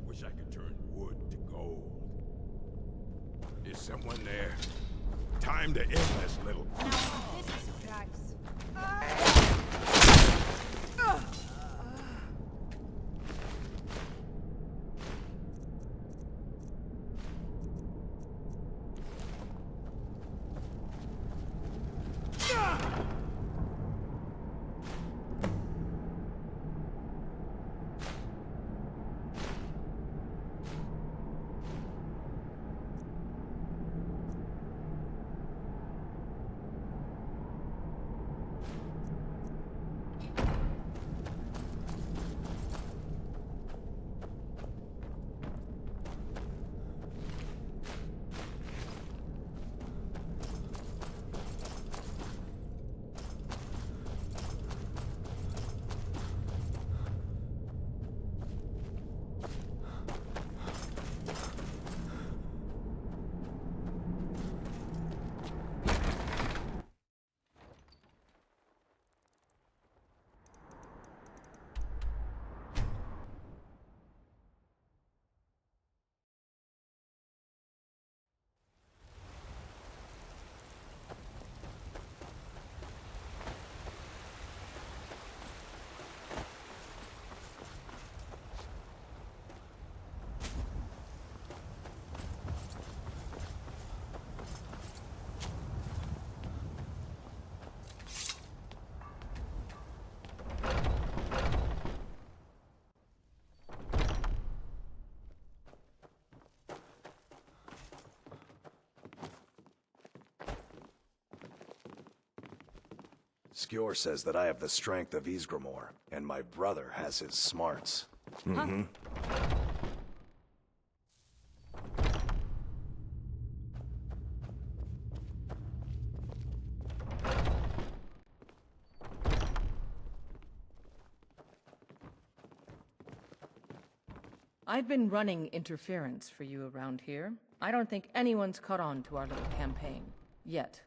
Wish I could turn wood to gold. Is someone there? Time to end this little... This is surprise. Skjor says that I have the strength of Ysgramor, and my brother has his smarts. Mm-hmm. I've been running interference for you around here. I don't think anyone's caught on to our little campaign. Yet.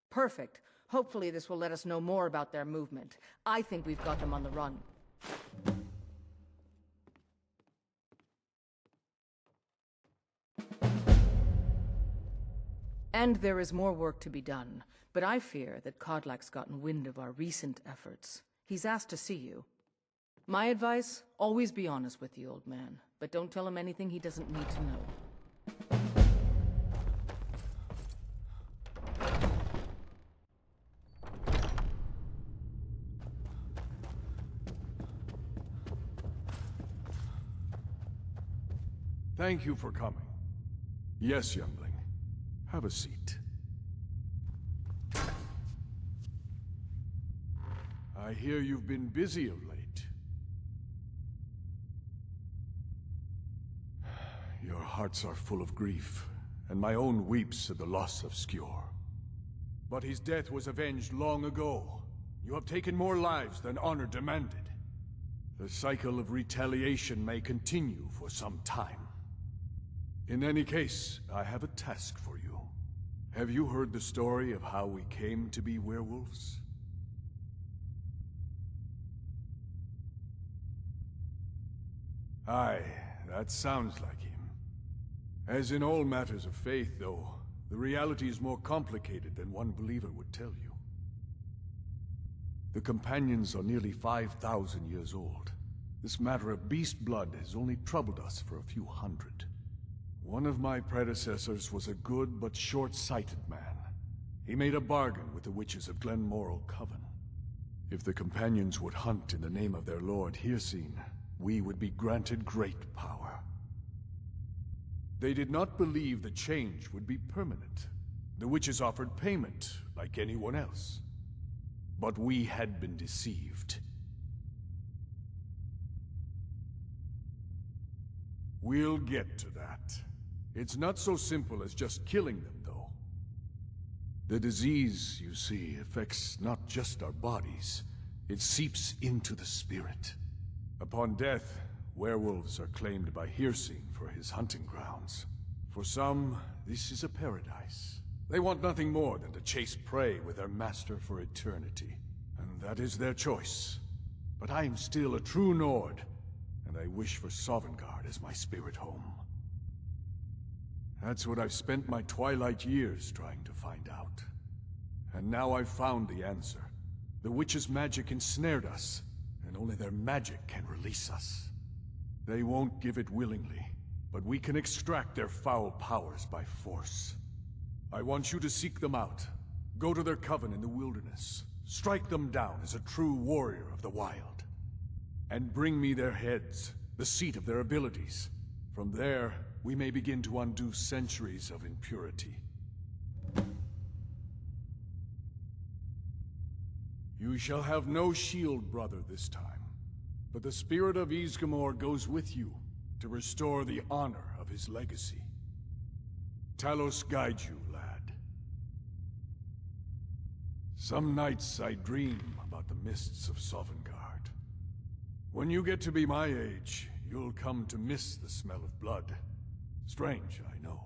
Perfect. Hopefully this will let us know more about their movement. I think we've got them on the run. And there is more work to be done, but I fear that Kodlak's gotten wind of our recent efforts. He's asked to see you. My advice, always be honest with the old man, but don't tell him anything he doesn't need to know. Thank you for coming. Yes, youngling. Have a seat. I hear you've been busy of late. Your hearts are full of grief, and my own weeps at the loss of Skjor. But his death was avenged long ago. You have taken more lives than honor demanded. The cycle of retaliation may continue for some time. In any case, I have a task for you. Have you heard the story of how we came to be werewolves? Aye, that sounds like him. As in all matters of faith, though, the reality is more complicated than one believer would tell you. The Companions are nearly 5,000 years old. This matter of beast blood has only troubled us for a few hundred. One of my predecessors was a good but short-sighted man. He made a bargain with the witches of Glenmoril Coven. If the Companions would hunt in the name of their lord Hircine, we would be granted great power. They did not believe the change would be permanent. The witches offered payment, like anyone else. But we had been deceived. We'll get to that. It's not so simple as just killing them, though. The disease, you see, affects not just our bodies. It seeps into the spirit. Upon death, werewolves are claimed by Hircine for his hunting grounds. For some, this is a paradise. They want nothing more than to chase prey with their master for eternity. And that is their choice. But I am still a true Nord, and I wish for Sovngarde as my spirit home. That's what I've spent my twilight years trying to find out. And now I've found the answer. The witch's magic ensnared us, and only their magic can release us. They won't give it willingly, but we can extract their foul powers by force. I want you to seek them out. Go to their coven in the wilderness. Strike them down as a true warrior of the wild. And bring me their heads, the seat of their abilities. From there, we may begin to undo centuries of impurity. You shall have no shield, brother, this time. But the spirit of Ysgramor goes with you to restore the honor of his legacy. Talos guide you, lad. Some nights I dream about the mists of Sovngarde. When you get to be my age, you'll come to miss the smell of blood. Strange, I know.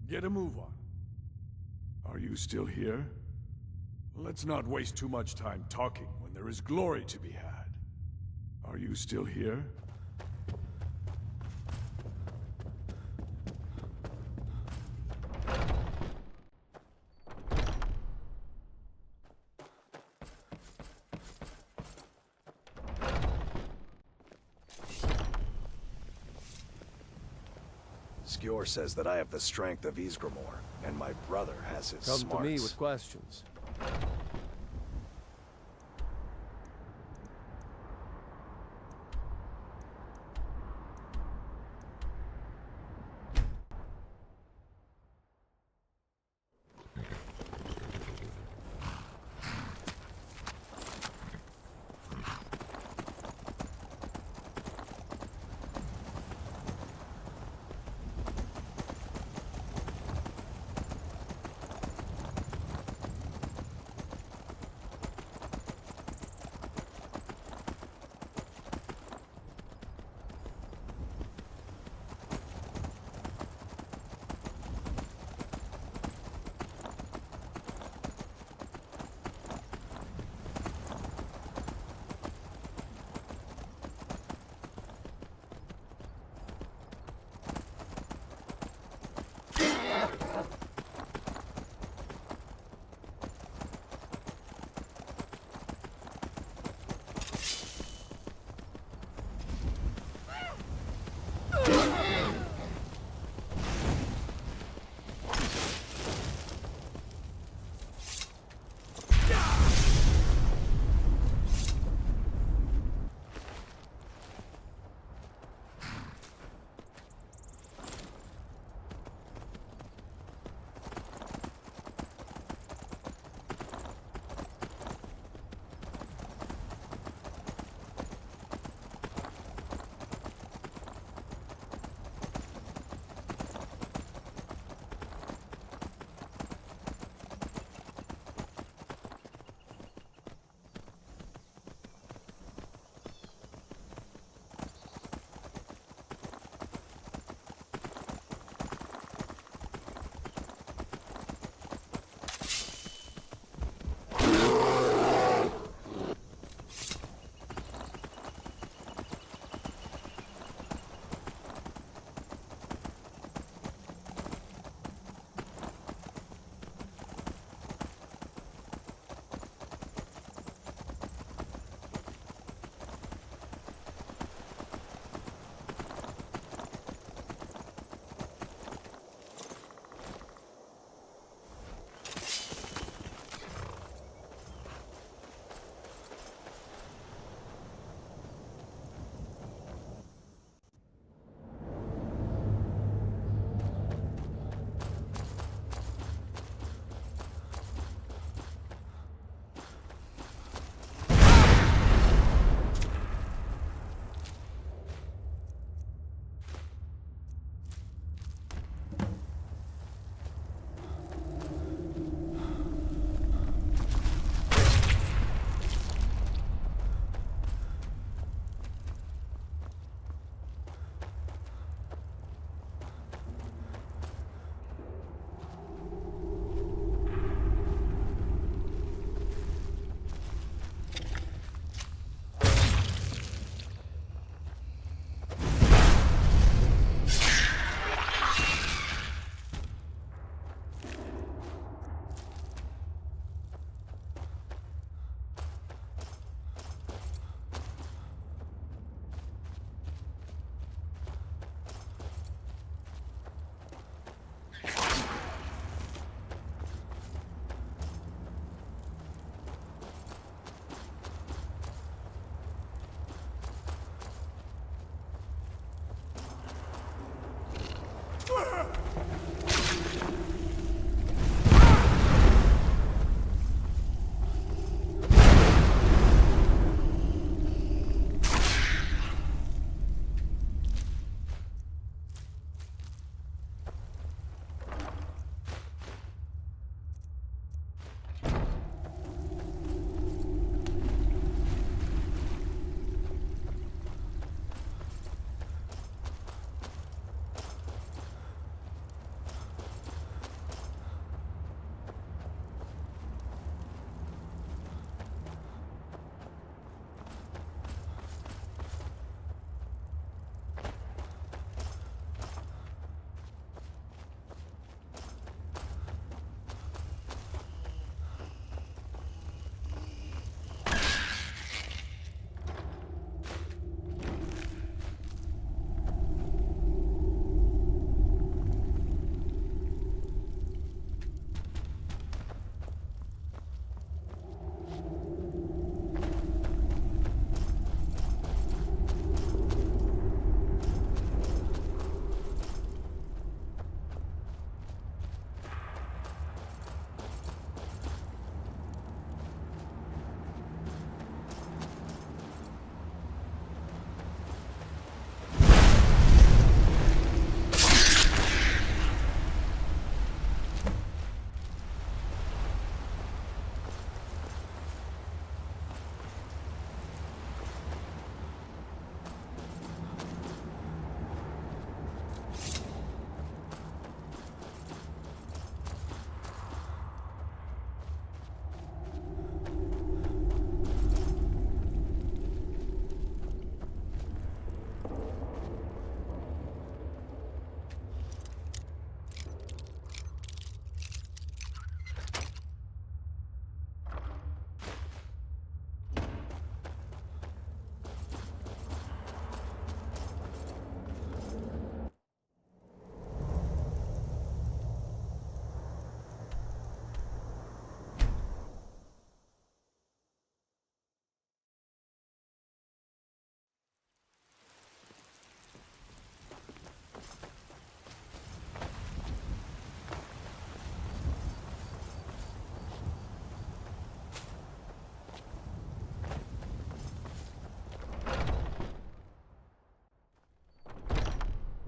Get a move on. Are you still here? Let's not waste too much time talking when there is glory to be had. Are you still here? Skjor says that I have the strength of Ysgramor, and my brother has his Come smarts. to me with questions.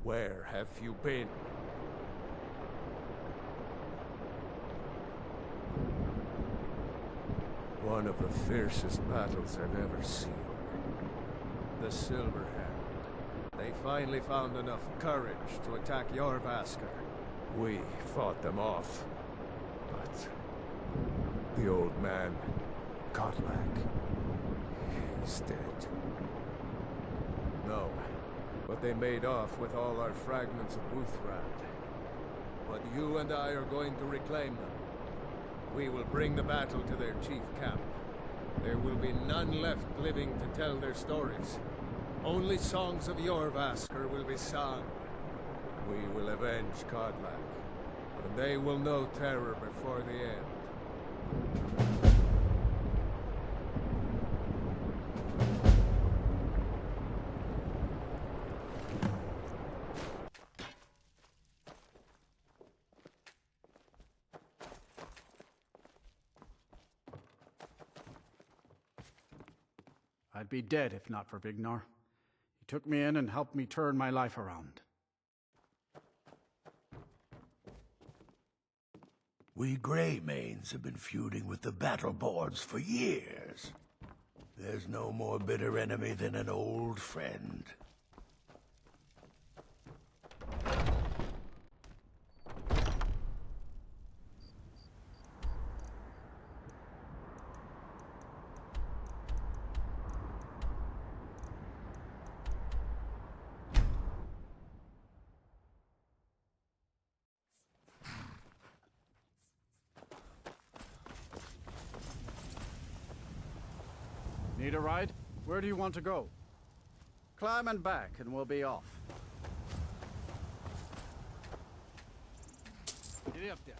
Where have you been? One of the fiercest battles I've ever seen. The Silver Hand. They finally found enough courage to attack Jorvaskr. We fought them off. But the old man, Kodlak, he's dead. No, but they made off with all our fragments of Wuuthrad. But you and I are going to reclaim them. We will bring the battle to their chief camp. There will be none left living to tell their stories. Only songs of Jorvaskr will be sung. We will avenge Kodlak, and they will know terror before the end. I'd be dead if not for Vignar. He took me in and helped me turn my life around. We Greymanes have been feuding with the Battleborns for years. There's no more bitter enemy than an old friend. Need a ride? Where do you want to go? Climb and back, and we'll be off. Get up there.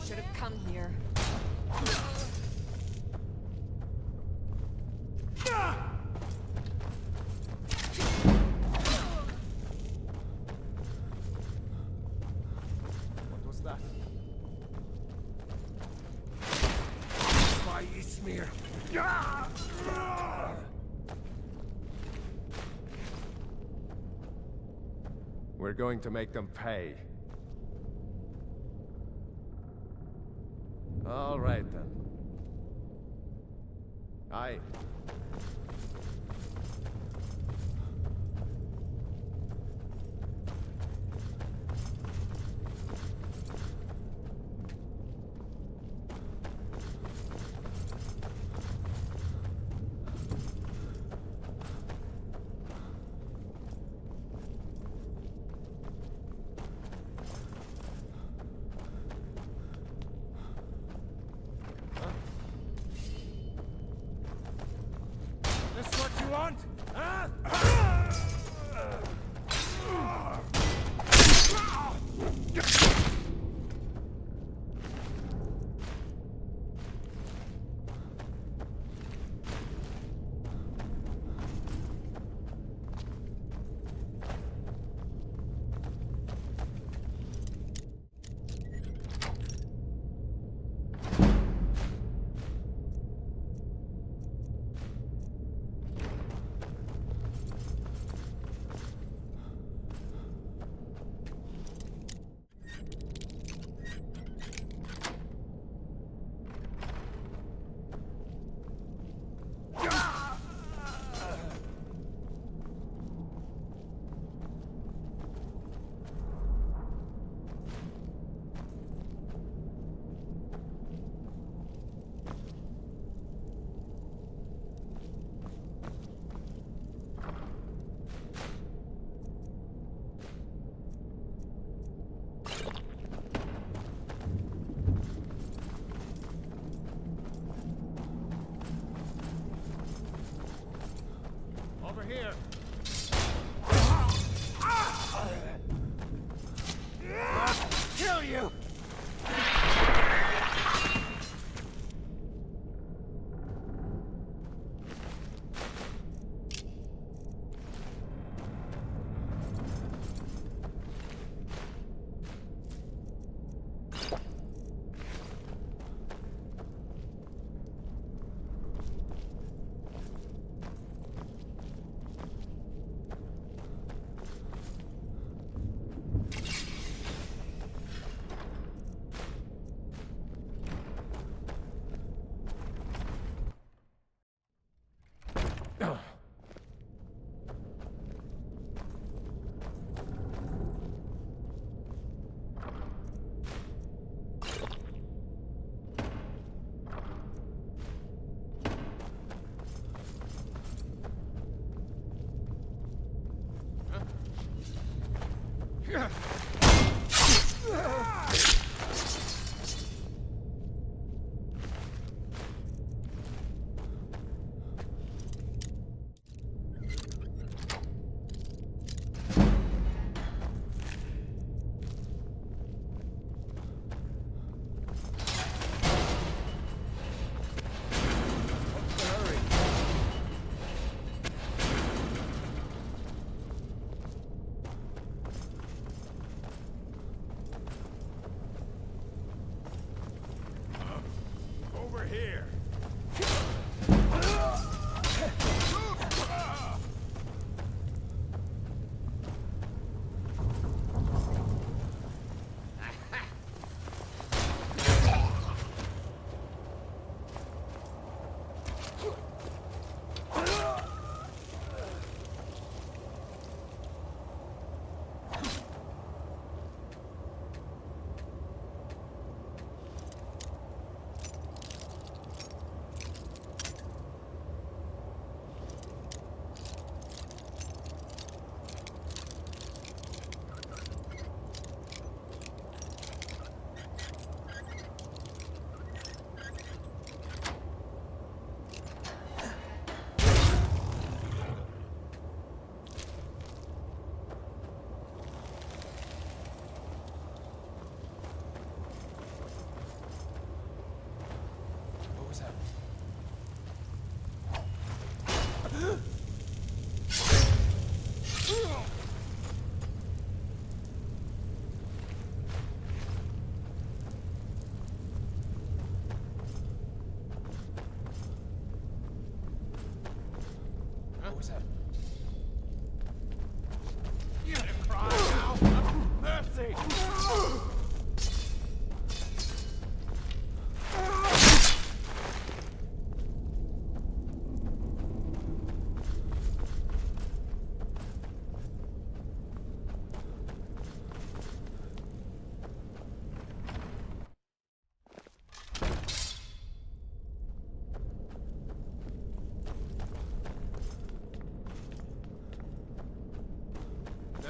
Should have come here. What was that? By Ismir! We're going to make them pay. All right, then. Aye.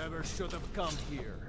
Never should have come here.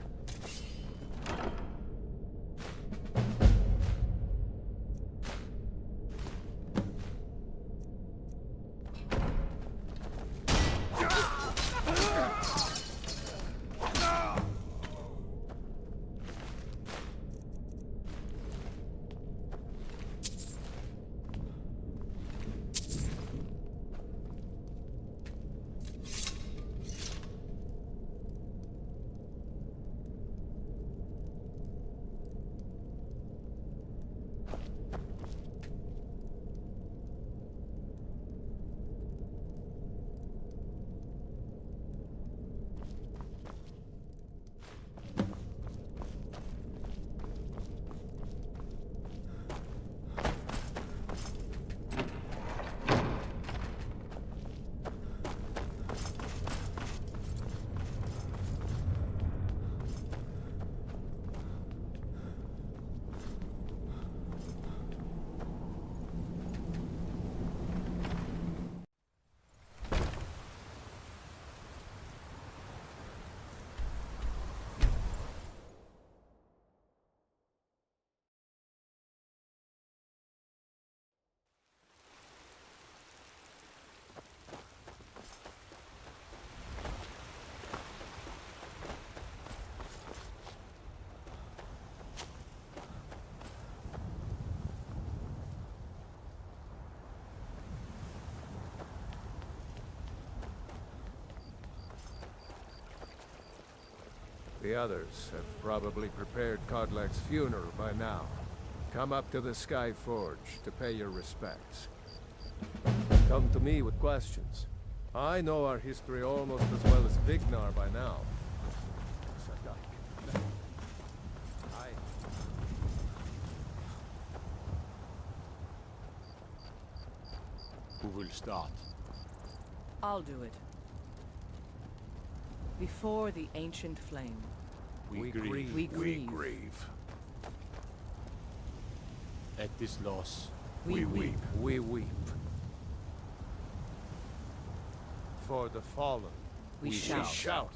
The others have probably prepared Kodlak's funeral by now. Come up to the Skyforge to pay your respects. Come to me with questions. I know our history almost as well as Vignar by now. Who will start? I'll do it. Before the ancient flame. We grieve. We grieve. At this loss, We weep. We weep. For the fallen, We shout. shout.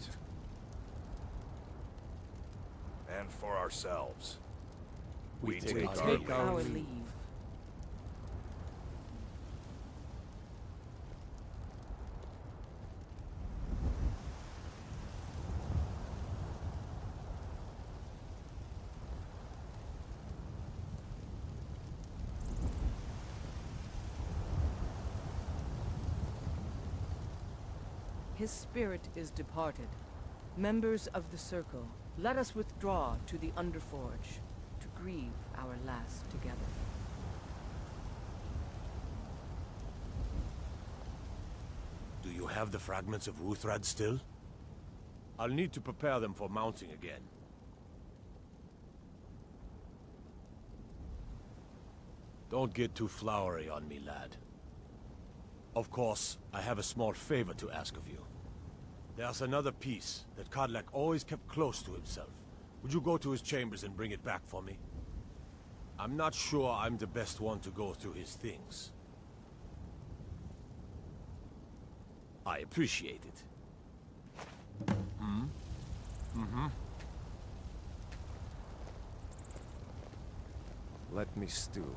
and for ourselves. We take our leave. His spirit is departed. Members of the Circle, let us withdraw to the Underforge to grieve our last together. Do you have the fragments of Wuuthrad still? I'll need to prepare them for mounting again. Don't get too flowery on me, lad. Of course, I have a small favor to ask of you. There's another piece that Kodlak always kept close to himself. Would you go to his chambers and bring it back for me? I'm not sure I'm the best one to go through his things. I appreciate it. Let me stew.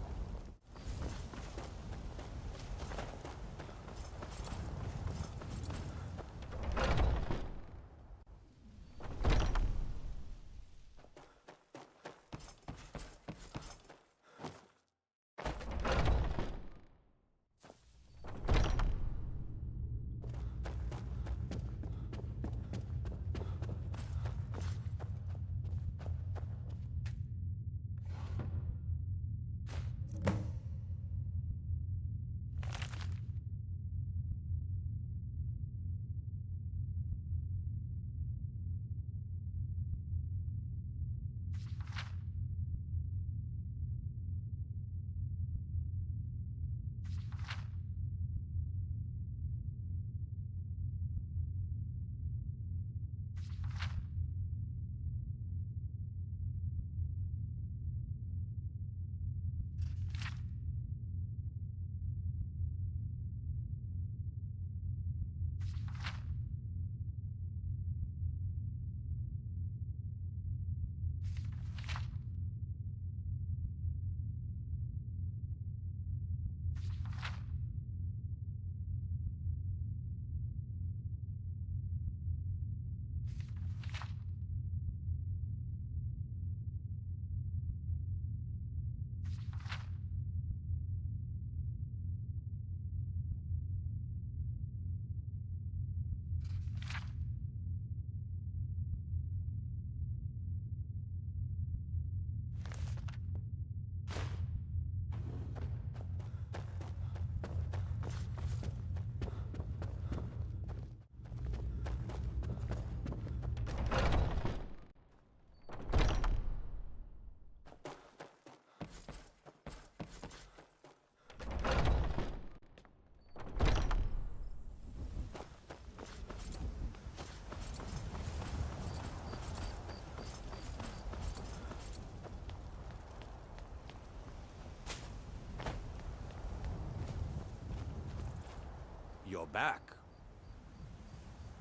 You're back.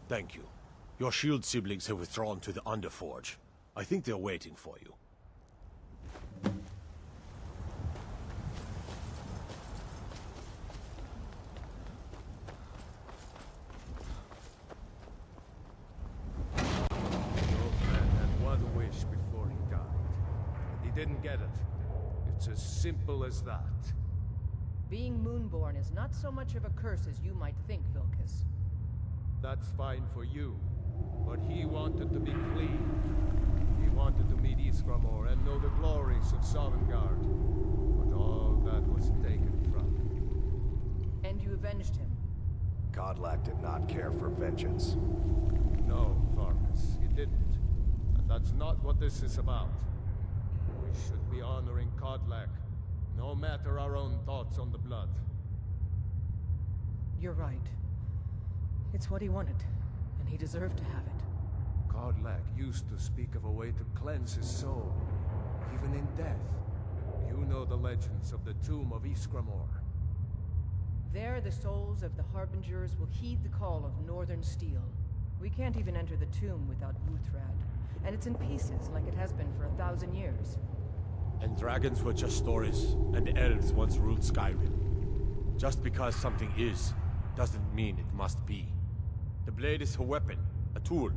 Thank you. Your shield siblings have withdrawn to the Underforge. I think they're waiting for you. Didn't get it. It's as simple as that. Being Moonborn is not so much of a curse as you might think, Vilkas. That's fine for you, but he wanted to be clean. He wanted to meet Ysgramor and know the glories of Sovngarde. But all that was taken from him. And you avenged him? Kodlak did not care for vengeance. No, Farkas, he didn't. And that's not what this is about. We should be honoring Kodlak, no matter our own thoughts on the blood. You're right. It's what he wanted, and he deserved to have it. Kodlak used to speak of a way to cleanse his soul, even in death. You know the legends of the tomb of Ysgramor. There, the souls of the Harbingers will heed the call of Northern Steel. We can't even enter the tomb without Wuuthrad. and it's in pieces like it has been for 1,000 years. And dragons were just stories, and elves once ruled Skyrim. Just because something is, doesn't mean it must be. The blade is a weapon, a tool.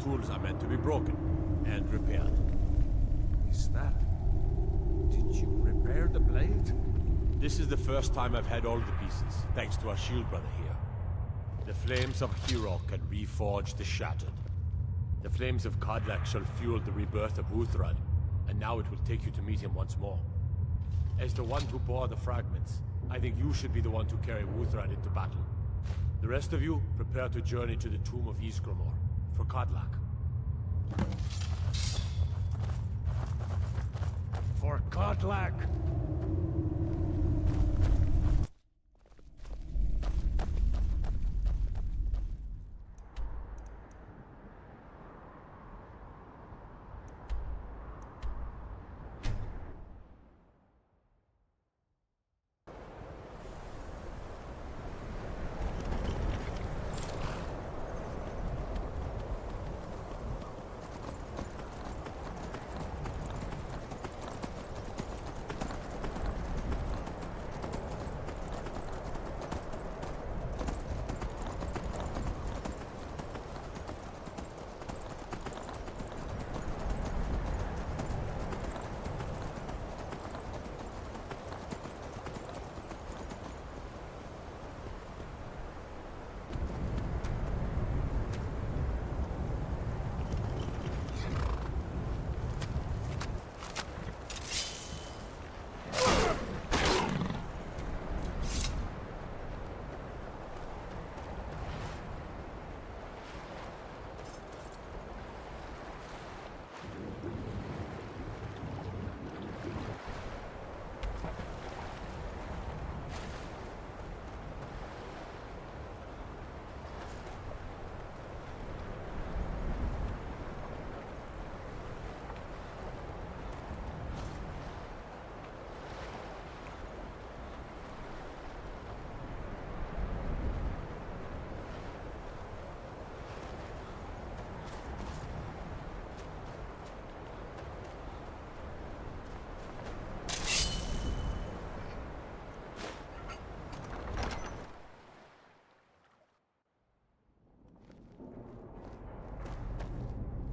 Tools are meant to be broken, and repaired. Is that... Did you repair the blade? This is the first time I've had all the pieces, thanks to our shield brother here. The flames of Hero can reforge the shattered. The flames of Kodlak shall fuel the rebirth of Wuuthrad, and now it will take you to meet him once more. As the one who bore the fragments, I think you should be the one to carry Wuuthrad into battle. The rest of you, prepare to journey to the tomb of Skjor for Kodlak. For Kodlak!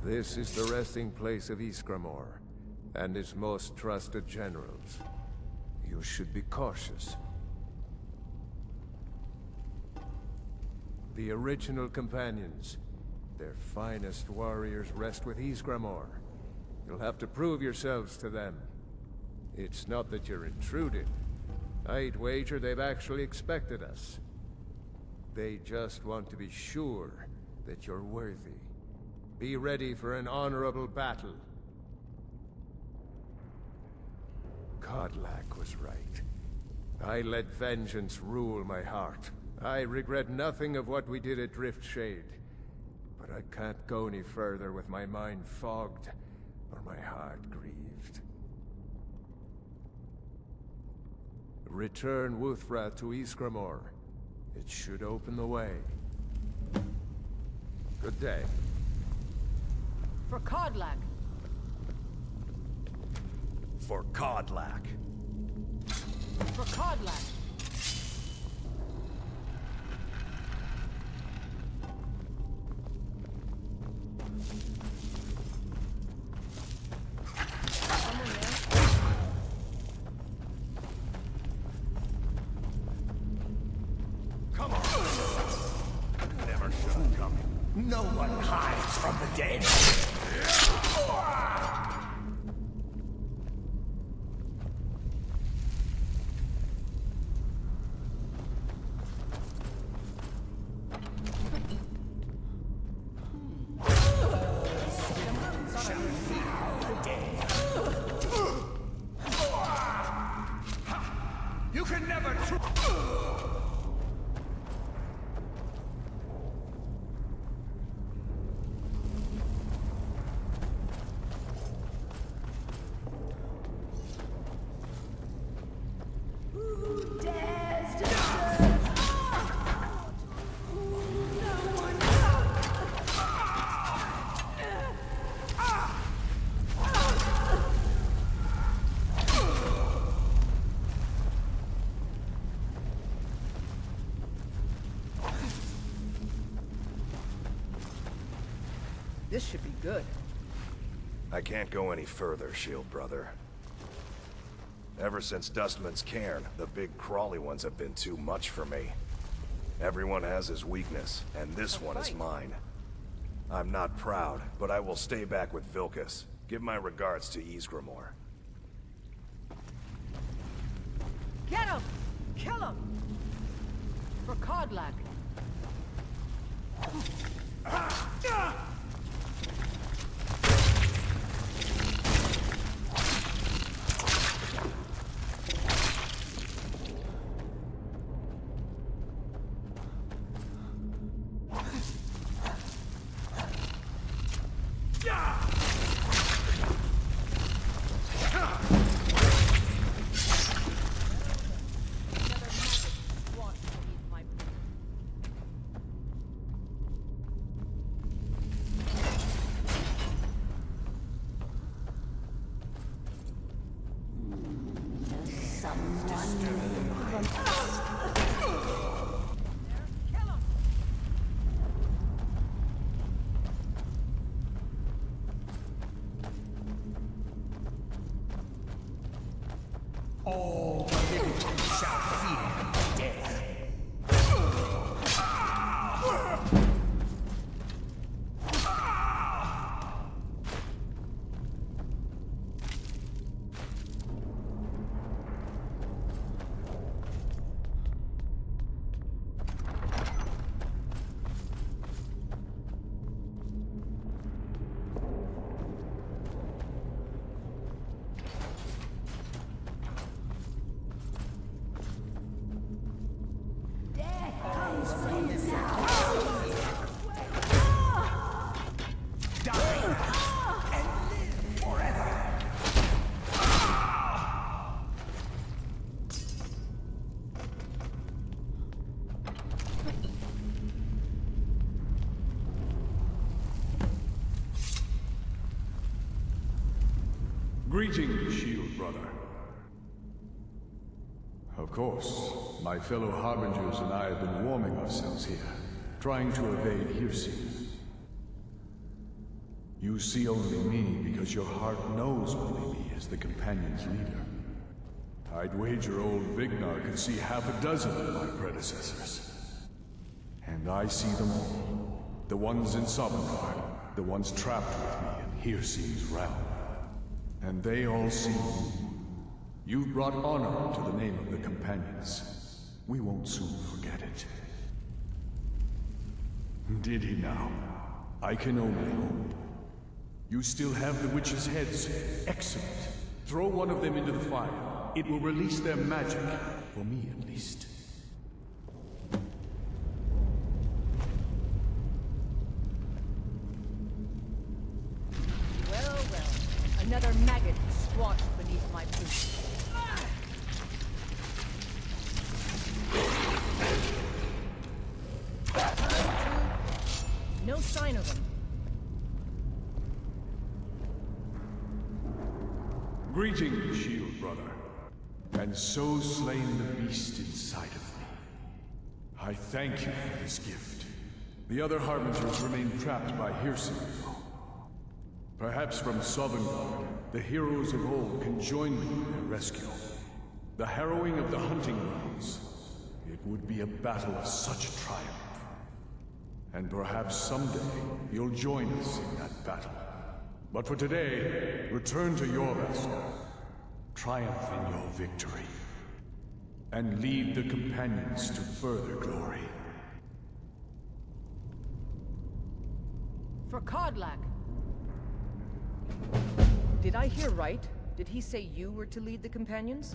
This is the resting place of Skjor, and his most trusted generals. You should be cautious. The original companions, their finest warriors, rest with Skjor. You'll have to prove yourselves to them. It's not that you're intruding. I'd wager they've actually expected us. They just want to be sure that you're worthy. Be ready for an honorable battle. Kodlak was right. I let vengeance rule my heart. I regret nothing of what we did at Driftshade. But I can't go any further with my mind fogged or my heart grieved. Return Wuuthrad to Skjor. It should open the way. Good day. For Kodlak! For Kodlak. For Kodlak! Come on! Never should have come. No one hides from the dead. This should be good. I can't go any further, Shield Brother. Ever since Dustman's Cairn, the big crawly ones have been too much for me. Everyone has his weakness, and this one is mine. I'm not proud, but I will stay back with Vilkas. Give my regards to Ysgramor. Get him! Kill him! For Kodlak. All the living shall fear death. Greetings, Shield Brother. Of course, my fellow Harbingers and I have been warming ourselves here, trying to evade hearsay. You see only me because your heart knows only me as the Companions' leader. I'd wager old Vignar could see half a dozen of my predecessors. And I see them all. The ones in Sovngarde, the ones trapped with me in Hearsay's realm. And they all see you. You've brought honor to the name of the Companions. We won't soon forget it. Did he now? I can only hope. You still have the witches' heads. Excellent. Throw one of them into the fire. It will release their magic. For me, at least. Well, well. Another maggot squashed beneath my boot. No sign of him. Greetings, Shield Brother. And so slain the beast inside of me. I thank you for this gift. The other Harbingers remain trapped by hearsay. Perhaps from Sovngarde, the heroes of old can join me in their rescue. The harrowing of the hunting grounds. It would be a battle of such triumph. And perhaps someday, you'll join us in that battle. But for today, return to Eorlund. Triumph in your victory. And lead the Companions to further glory. For Kodlak. Did I hear right? Did he say you were to lead the Companions?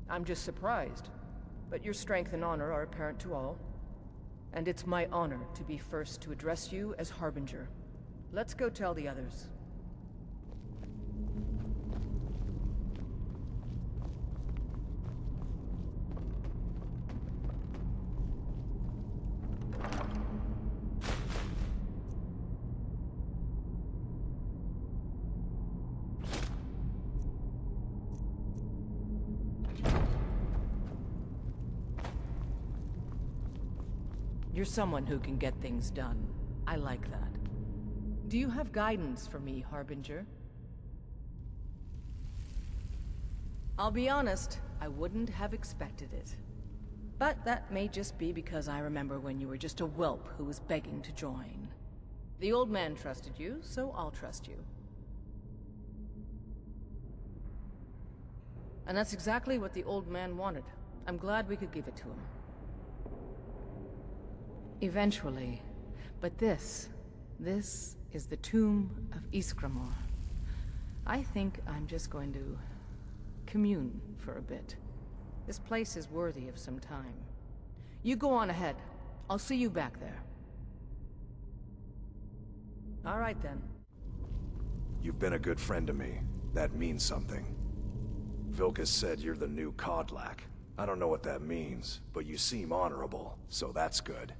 I'm just surprised. But your strength and honor are apparent to all. And it's my honor to be first to address you as Harbinger. Let's go tell the others. You're someone who can get things done. I like that. Do you have guidance for me, Harbinger? I'll be honest, I wouldn't have expected it. But that may just be because I remember when you were just a whelp who was begging to join. The old man trusted you, so I'll trust you. And that's exactly what the old man wanted. I'm glad we could give it to him. Eventually. But this is the tomb of Ysgramor. I think I'm just going to commune for a bit. This place is worthy of some time. You go on ahead. I'll see you back there. All right then. You've been a good friend to me. That means something. Vilkas said you're the new Kodlak. I don't know what that means, but you seem honorable, so that's good.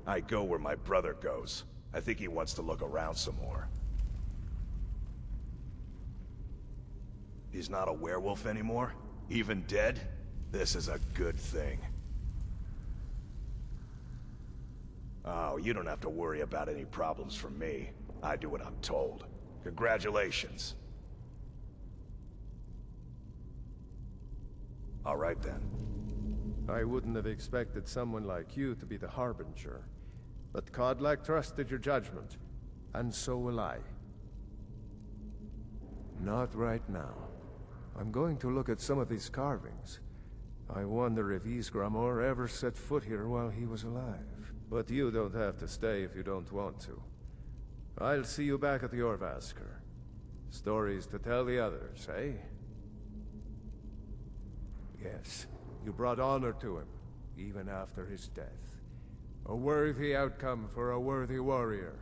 I go where my brother goes. I think he wants to look around some more. He's not a werewolf anymore? Even dead? This is a good thing. Oh, you don't have to worry about any problems from me. I do what I'm told. Congratulations. All right then. I wouldn't have expected someone like you to be the Harbinger. But Kodlak trusted your judgment. And so will I. Not right now. I'm going to look at some of these carvings. I wonder if Ysgramor ever set foot here while he was alive. But you don't have to stay if you don't want to. I'll see you back at the Orvasker. Stories to tell the others, eh? Yes, you brought honor to him, even after his death. A worthy outcome for a worthy warrior.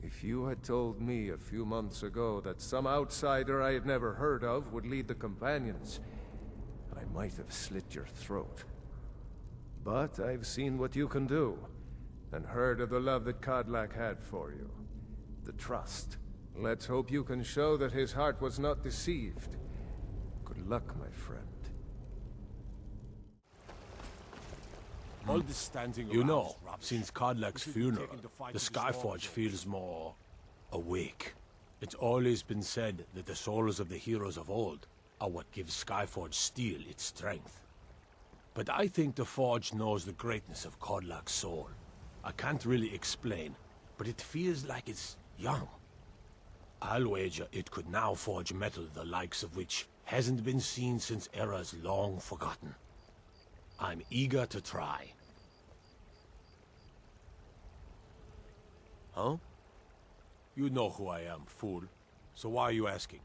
If you had told me a few months ago that some outsider I had never heard of would lead the Companions, I might have slit your throat. But I've seen what you can do, and heard of the love that Kodlak had for you. The trust. Let's hope you can show that his heart was not deceived. Good luck, my friend. All this standing you know, since Kodlak's funeral, the Skyforge feels more awake. It's always been said that the souls of the heroes of old are what gives Skyforge steel its strength. But I think the Forge knows the greatness of Kodlak's soul. I can't really explain, but it feels like it's young. I'll wager it could now forge metal the likes of which hasn't been seen since eras long forgotten. I'm eager to try. Huh? You know who I am, fool. So why are you asking?